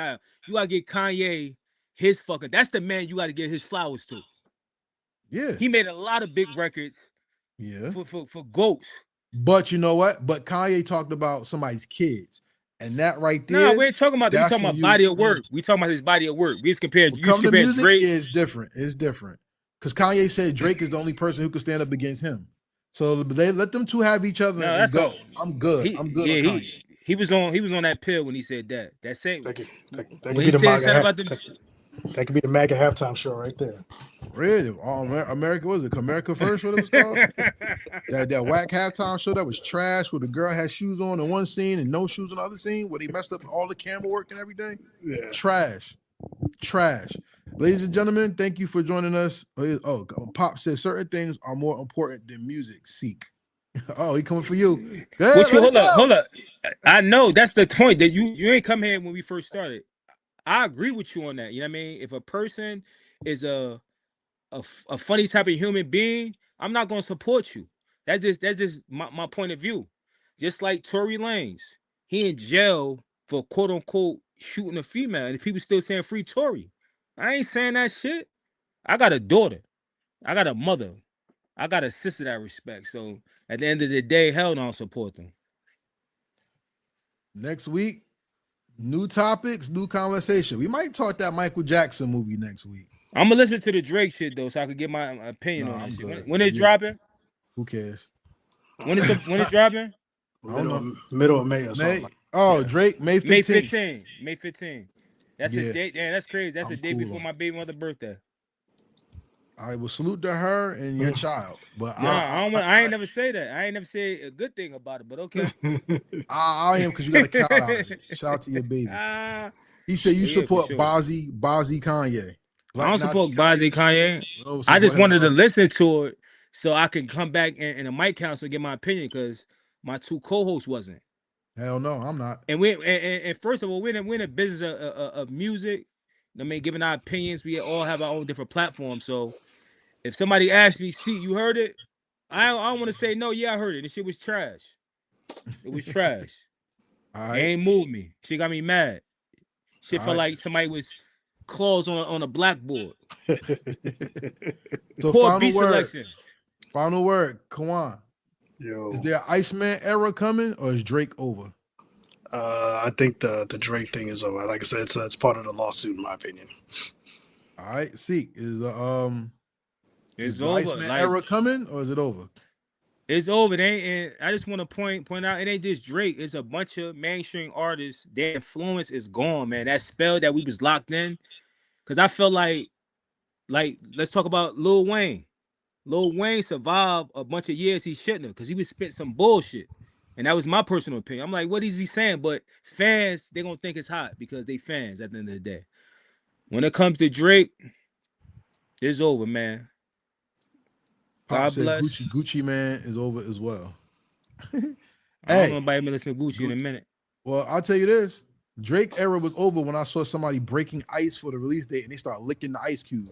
you gotta get Kanye his fucking. That's the man you gotta get his flowers to. Yeah, he made a lot of big records. Yeah, for goats. But you know what? But Kanye talked about somebody's kids, and that right there. No, we ain't talking about that. We talking about body of work. We talking about his body of work. We just compared. You compare music. Drake. Is different. It's different because Kanye said Drake is the only person who could stand up against him. So they let them two have each other and go. I'm good. I'm good. Yeah, he was on that pill when he said that. That same. That could be the MAGA. That could be the MAGA halftime show right there. Really? America, was it America First? What it was called? that whack halftime show that was trash, where the girl had shoes on in one scene and no shoes in the other scene, where they messed up all the camera work and everything. Yeah. Trash. Ladies and gentlemen, thank you for joining us. Oh, Pop says certain things are more important than music. Seek. Oh, he coming for you. Hold up. I know that's the point that you ain't come here when we first started. I agree with you on that. You know what I mean? If a person is a funny type of human being, I'm not gonna support you. That's just my point of view. Just like Tory Lanez, he in jail for quote unquote shooting a female, and people still saying free Tory. I ain't saying that shit. I got a daughter, I got a mother, I got a sister that I respect. So at the end of the day, hell no, I don't support them. Next week, new topics, new conversation. We might talk that Michael Jackson movie next week. I'm gonna listen to the Drake shit though, so I can get my opinion on that shit. When it's dropping? Who cares? When it's dropping? Middle of May or something. Drake, May 15th. May 15th. That's a date. Damn, that's crazy. That's a day before my baby mother's birthday. I will salute to her and your child. But I ain't never say that. I ain't never say a good thing about it, but okay. I am because you got a cow out here. Shout out to your baby. He said you support Bazzi Kanye. I don't support Bazzi Kanye. I just wanted to listen to it so I can come back in a mic council and get my opinion because my two co-hosts wasn't. Hell no, I'm not. And first of all, we're in the business of music. I mean, giving our opinions, we all have our own different platforms. So if somebody asks me, see, you heard it? I don't want to say no. Yeah, I heard it. The shit was trash. It was trash. It ain't moved me. Shit got me mad. Shit felt like somebody was claws on a blackboard. So poor beat selection. Final word, Kawon. Yo. Is there an Iceman era coming or is Drake over? I think the Drake thing is over. Like I said, it's part of the lawsuit, in my opinion. All right, see, is the over. Iceman era coming or is it over? It's over. And I just want to point out, it ain't just Drake. It's a bunch of mainstream artists. Their influence is gone, man. That spell that we was locked in. Because I felt like let's talk about Lil Wayne. Lil Wayne survived a bunch of years he shouldn't have because he was spit some bullshit. And that was my personal opinion. I'm like, what is he saying? But fans, they're going to think it's hot because they fans at the end of the day. When it comes to Drake, it's over, man. God bless. Gucci Man is over as well. I don't know nobody listen to Gucci in a minute. Well, I'll tell you this. Drake era was over when I saw somebody breaking ice for the release date and they start licking the ice cube.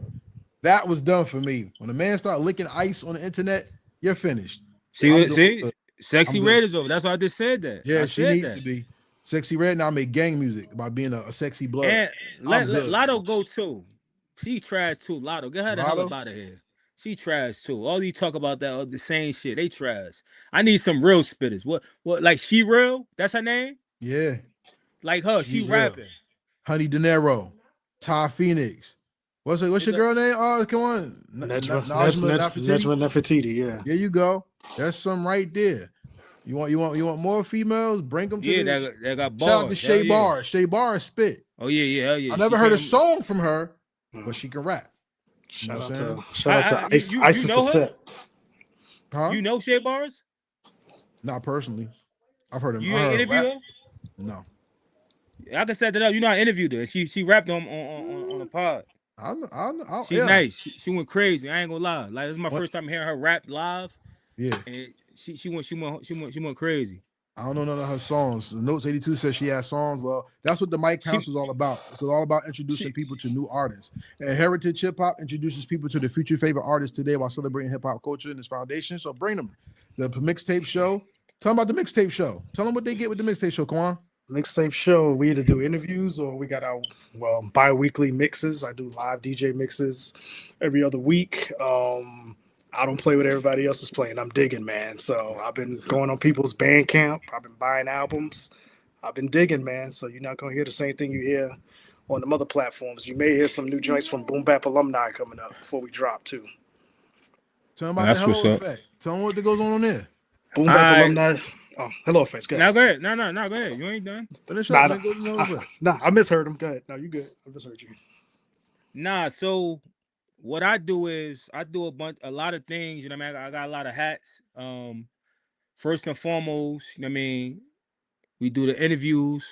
That was done for me. When a man start licking ice on the internet, you're finished. See? Sexy Red is over. That's why I just said that. Yeah, she needs to be. Sexy Red now make gang music about being a sexy blood. And let Lotto go too. She trash too. Lotto, get her the hell up out of here. She trash too. All you talk about that the same shit. They trash. I need some real spitters. What like She Real? That's her name? Yeah. Like her, she rapping. Honey De Niro, Ty Phoenix. What's your girl name? Oh, come on. Najma Nefertiti, yeah. There you go. That's some right there. You want more females? Bring them to Yeah, the. that got Shout out to bars. Hell Shay yeah. Barr. Shay Barr spit. Oh yeah, hell I yeah. She never heard a came. song from her, but she can rap. You know Shout what out I'm saying? to shout out to You Isis know her? Set. Huh? You know Shay Bars? Not personally. I've heard him. You I ain't heard her interview rap. her? No. I can set that up. You know, I interviewed her. She rapped on a pod. She Yeah. nice. She went crazy. I ain't gonna lie. Like this is my What? first time hearing her rap live, Yeah. and she went crazy. I don't know none of her songs. Notes 82 says she has songs. Well, that's what the Mic She Council is all about. It's all about introducing she people to new artists. And Heritage Hip Hop introduces people to the future favorite artists today while celebrating hip hop culture in its foundation. So bring them. The Mixtape Show. Tell them about the Mixtape Show. Tell them what they get with the Mixtape Show. Come on. Mixtape show. We either do interviews or we got our bi-weekly mixes. I do live DJ mixes every other week. I don't play what everybody else is playing. I'm digging, man. So I've been going on people's Bandcamp. I've been buying albums. I've been digging, man. So you're not gonna hear the same thing you hear on the other platforms. You may hear some new joints from Boom Bap alumni coming up before we drop too. Tell them about the That's what's Hello up. Effect. Tell them what goes on there. Boom All Bap right. alumni. Oh, hello, face. Go Now ahead. go ahead. No, go ahead. You ain't done. Finish Nah, up, man. Go to the Hello Effect. I misheard him. Go ahead. No, you good. I misheard you. Nah, so what I do is I do a lot of things, you know what I mean? I got a lot of hats. First and foremost, you know what I mean, we do the interviews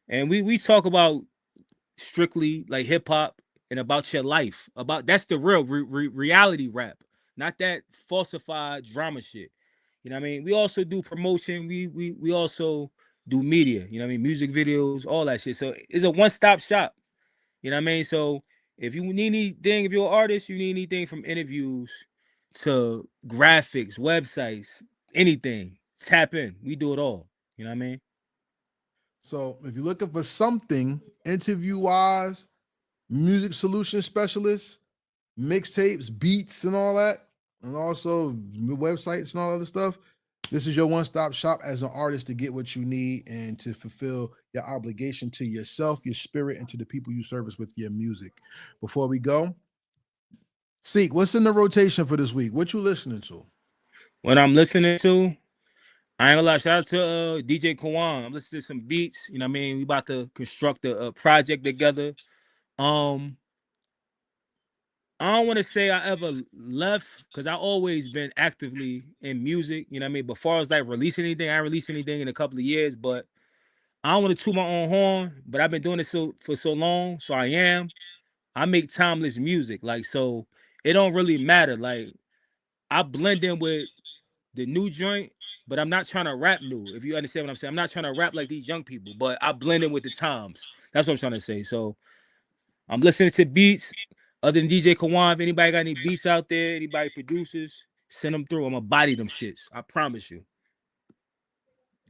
and we talk about strictly like hip hop and about your life. About that's the real reality rap, not that falsified drama shit. You know what I mean? We also do promotion. We also do media, you know what I mean? Music videos, all that shit. So it's a one-stop shop. You know what I mean? So if you need anything, if you're an artist, you need anything from interviews to graphics, websites, anything, tap in. We do it all. You know what I mean? So if you're looking for something interview-wise, music solution specialist, mixtapes, beats, and all that, and also websites and all other stuff. This is your one-stop shop as an artist to get what you need and to fulfill your obligation to yourself, your spirit, and to the people you service with your music. Before we go, Seek, what's in the rotation for this week? What you listening to? What I'm listening to, I ain't gonna lie, shout out to DJ Kawon. I'm listening to some beats. You know what I mean? We about to construct a project together. Um, I don't want to say I ever left because I always been actively in music. You know what I mean? But far as like releasing anything, I ain't released anything in a couple of years. But I don't want to toot my own horn. But I've been doing this for so long, so I am. I make timeless music, like so. It don't really matter. Like I blend in with the new joint, but I'm not trying to rap new. If you understand what I'm saying, I'm not trying to rap like these young people, but I blend in with the times. That's what I'm trying to say. So I'm listening to beats other than DJ Kawon. If anybody got any beats out there, anybody producers, send them through. I'm gonna body them shits. I promise you.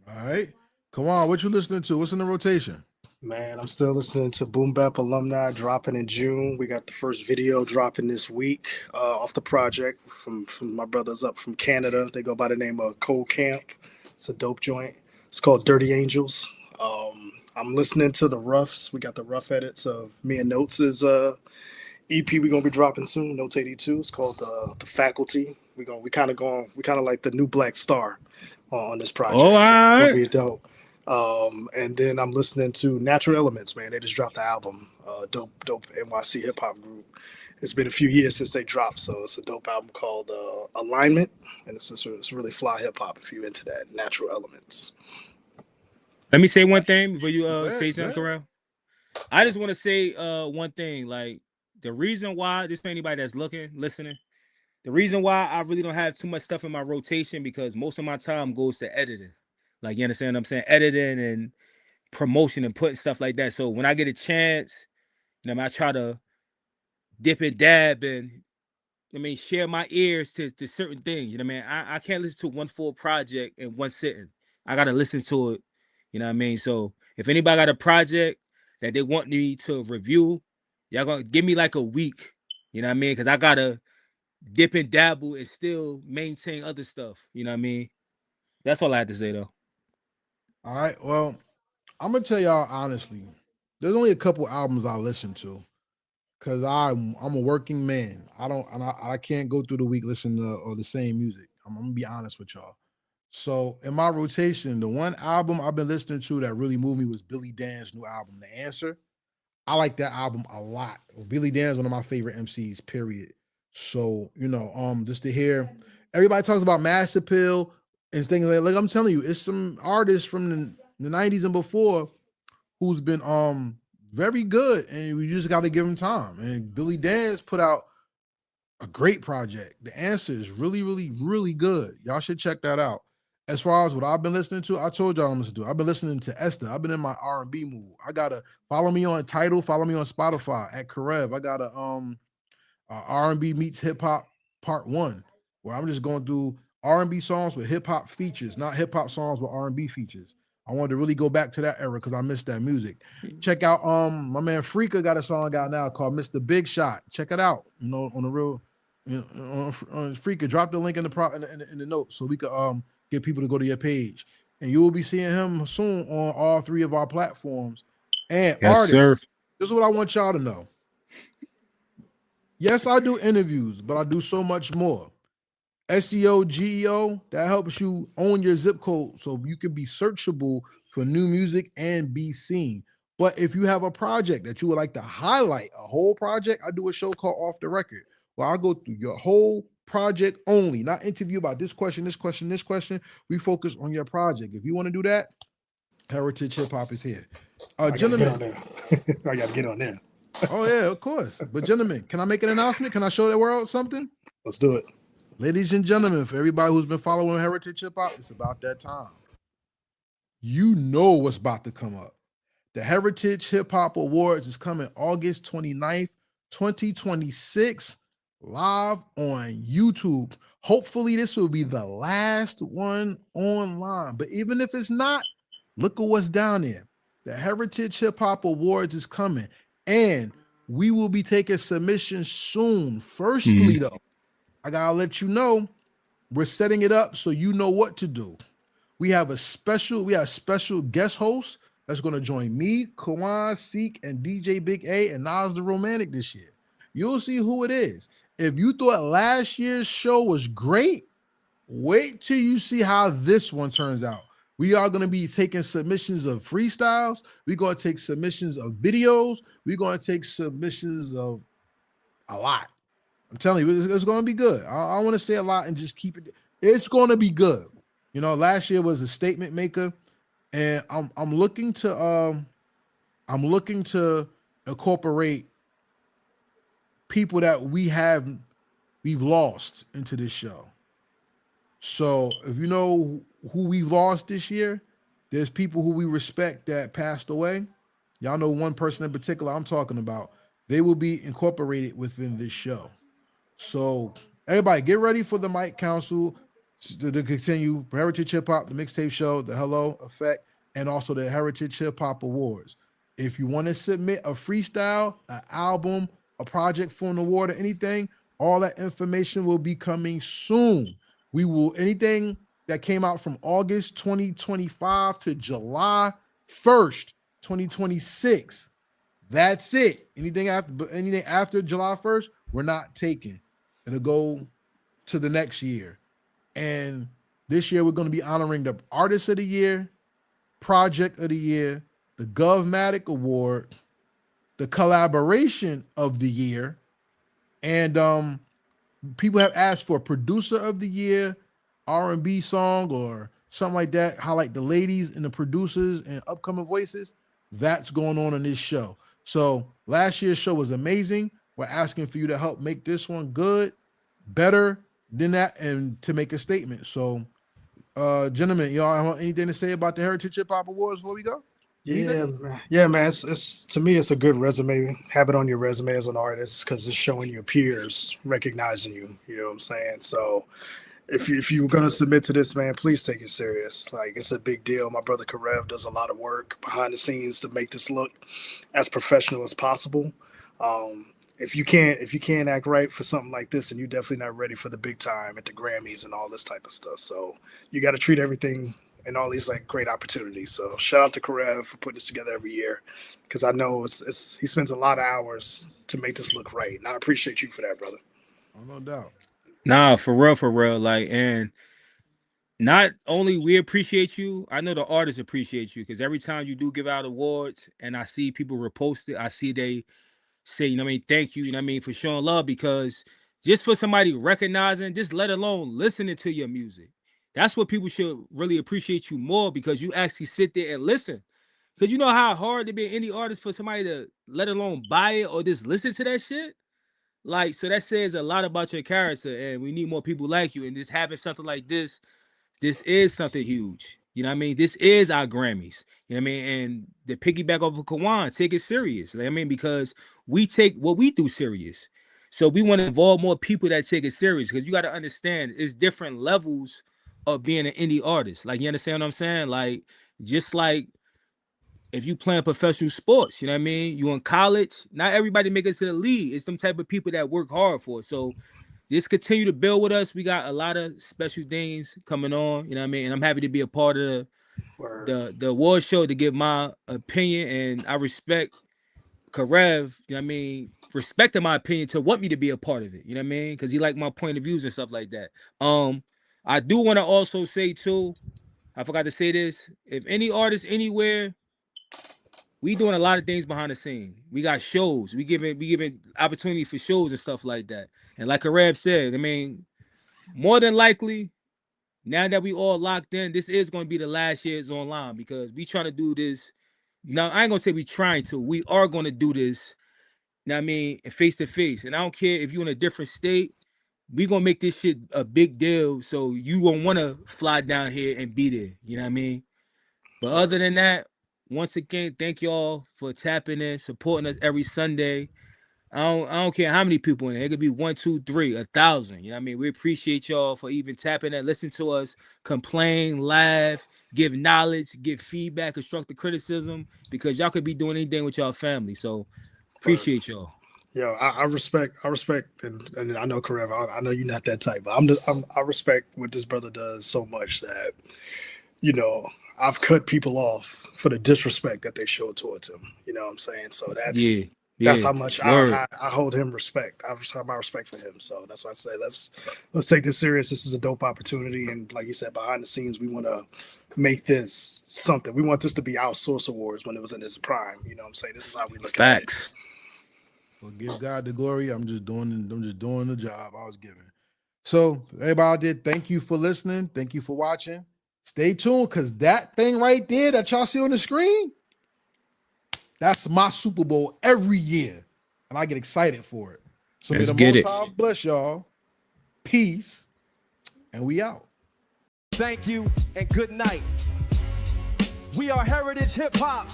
All right. Come on, what you listening to? What's in the rotation? Man, I'm still listening to Boom Bap alumni dropping in June. We got the first video dropping this week off the project from my brothers up from Canada. They go by the name of Cold Camp. It's a dope joint. It's called Dirty Angels. I'm listening to the Roughs. We got the rough edits of me and Notes' EP. We're gonna be dropping soon. Notes 82. It's called the Faculty. We kind of like the new Black Star on this Oh, all project. So it's gonna right. be dope. And then I'm listening to Natural Elements, man. They just dropped the album, dope NYC hip hop group. It's been a few years since they dropped, so it's a dope album called Alignment, and it's really fly hip hop if you're into that. Natural Elements. Let me say one thing before you say Go something, ahead. Karev. I just want to say one thing. Like the reason why this for anybody that's listening, the reason why I really don't have too much stuff in my rotation because most of my time goes to editing. Like you understand what I'm saying? Editing and promotion and putting stuff like that. So when I get a chance, you know, I try to dip and dab and share my ears to certain things. You know what I mean? I can't listen to one full project in one sitting. I gotta listen to it. You know what I mean? So if anybody got a project that they want me to review, y'all gonna give me like a week. You know what I mean? Because I gotta dip and dabble and still maintain other stuff. You know what I mean? That's all I had to say though. All right. Well, I'm gonna tell y'all honestly. There's only a couple albums I listen to because I'm a working man. I don't and I can't go through the week listening to or the same music. I'm gonna be honest with y'all. So in my rotation, the one album I've been listening to that really moved me was Billy Dan's new album, The Answer. I like that album a lot. Billy Dan's one of my favorite MCs, period. So, just to hear everybody talks about mass appeal and things like I'm telling you, it's some artists from the 90s and before who's been very good, and we just got to give him time. And Billy Dan's put out a great project. The Answer is really, really, really good. Y'all should check that out. As far as what I've been listening to, I told y'all I'm listening to. I've been listening to Esther. I've been in my R&B mood. I gotta follow me on Tidal, follow me on Spotify at Karev. I got a R&B meets hip hop part 1, where I'm just going through R&B songs with hip hop features, not hip hop songs with R&B features. I wanted to really go back to that era because I missed that music. Check out my man Freaka got a song out now called Mr. Big Shot. Check it out. On the real, on Freaka. Drop the link in the notes so we could get people to go to your page, and you will be seeing him soon on all 3 of our platforms. And Yes, artists, sir. this is what I want y'all to know. Yes, I do interviews, but I do so much more. SEO, GEO, that helps you own your zip code so you can be searchable for new music and be seen. But if you have a project that you would like to highlight, a whole project, I do a show called Off the Record, where I go through your whole project only, not interview about this question, this question, this question. We focus on your project. If you want to do that, Heritage Hip Hop is here. Gentlemen. I got to get on there. Oh, yeah, of course. But gentlemen, can I make an announcement? Can I show the world something? Let's do it. Ladies and gentlemen, for everybody who's been following Heritage Hip Hop, it's about that time. You know what's about to come up. The Heritage Hip Hop Awards is coming August 29th, 2026, live on YouTube. Hopefully, this will be the last one online. But even if it's not, look at what's down there. The Heritage Hip Hop Awards is coming, and we will be taking submissions soon. Firstly, though, I gotta let you know we're setting it up so you know what to do. We have special guest host that's gonna join me, Kawon, Seek, and DJ Big A and Nas the Romantic this year. You'll see who it is. If you thought last year's show was great, wait till you see how this one turns out. We are going to be taking submissions of freestyles. We're going to take submissions of videos. We're going to take submissions of a lot. I'm telling you, it's going to be good. I want to say a lot and just keep it. It's going to be good. Last year was a statement maker, and I'm looking to incorporate people that we've lost into this show. So if you know who we've lost this year, there's people who we respect that passed away. Y'all know one person in particular I'm talking about. They will be incorporated within this show. So everybody get ready for the Mic Council to continue. Heritage Hip Hop, the Mixtape Show, the Hello Effect, and also the Heritage Hip Hop Awards. If you want to submit a freestyle, an album, a project for an award, or anything, all that information will be coming soon. Anything that came out from August 2025 to July 1st, 2026. That's it. Anything after July 1st, we're not taking. It'll go to the next year. And this year we're going to be honoring the Artist of the Year, Project of the Year, the Govmatic Award, the Collaboration of the Year, and people have asked for Producer of the Year, R&B song or something like that, highlight the ladies and the producers and upcoming voices. That's going on in this show. So last year's show was amazing. We're asking for you to help make this one good, better than that, and to make a statement. So, gentlemen, y'all have anything to say about the Heritage Hip Hop Awards before we go? Yeah, man. It's to me, it's a good resume. Have it on your resume as an artist because it's showing your peers recognizing you. You know what I'm saying? So, if you're gonna submit to this, man, please take it serious. Like, it's a big deal. My brother Karev does a lot of work behind the scenes to make this look as professional as possible. If you can't act right for something like this, and you're definitely not ready for the big time at the Grammys and all this type of stuff. So you got to treat everything and all these like great opportunities. So shout out to Karev for putting this together every year, because I know he spends a lot of hours to make this look right, and I appreciate you for that, brother. Oh, no doubt. Nah, for real, like, and not only we appreciate you, I know the artists appreciate you because every time you do give out awards and I see people repost it, I see they say, you know what I mean, thank you, you know what I mean, for showing love because just for somebody recognizing, just let alone listening to your music. That's what people should really appreciate you more because you actually sit there and listen. Because you know how hard to be any artist for somebody to let alone buy it or just listen to that shit? Like, so that says a lot about your character, and we need more people like you. And just having something like this is something huge. You know what I mean? This is our Grammys. You know what I mean? And the piggyback off of Kawon, take it serious. You know what I mean? Because we take what we do serious. So we want to involve more people that take it serious because you got to understand it's different levels of being an indie artist. Like, you understand what I'm saying? Like, just like if you playing professional sports, you know what I mean? You in college, not everybody make it to the league. It's some type of people that work hard for it. So just continue to build with us. We got a lot of special things coming on, you know what I mean? And I'm happy to be a part of the award show to give my opinion. And I respect Karev, you know what I mean, respecting my opinion to want me to be a part of it, you know what I mean? Because he like my point of views and stuff like that. I do want to also say too, I forgot to say this. If any artist anywhere, we doing a lot of things behind the scene. We got shows. We giving opportunity for shows and stuff like that. And like Karev said, I mean, more than likely, now that we all locked in, this is going to be the last year's online because we trying to do this. Now, I ain't going to say we trying to. We are going to do this, you know what I mean, face to face. And I don't care if you're in a different state. We going to make this shit a big deal so you won't want to fly down here and be there. You know what I mean? But other than that, once again, thank y'all for tapping in, supporting us every Sunday. I don't care how many people in there. It could be 1, 2, 3, 1,000. You know what I mean? We appreciate y'all for even tapping in, listen to us, complain, laugh, give knowledge, give feedback, constructive criticism, because y'all could be doing anything with y'all family. So appreciate y'all. Yo, I respect, and I know Karev, I know you're not that type, but I respect what this brother does so much that, you know, I've cut people off for the disrespect that they show towards him. You know what I'm saying? So that's how much I hold him respect. I have my respect for him. So that's why I say let's take this serious. This is a dope opportunity, and like you said, behind the scenes, we want to make this something. We want this to be our Source Awards when it was in its prime. You know what I'm saying? This is how we look at it. Well, give God the glory. I'm just doing the job I was given. So everybody out there, thank you for listening. Thank you for watching. Stay tuned, because that thing right there that y'all see on the screen, that's my Super Bowl every year. And I get excited for it. So may the Most High bless y'all. Peace. And we out. Thank you and good night. We are Heritage Hip Hop.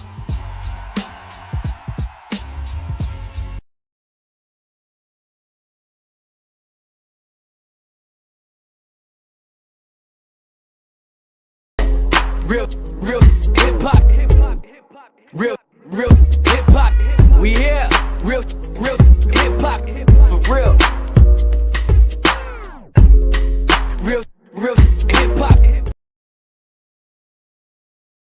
Real hip hop. Real hip hop. We here. Real hip hop. For real.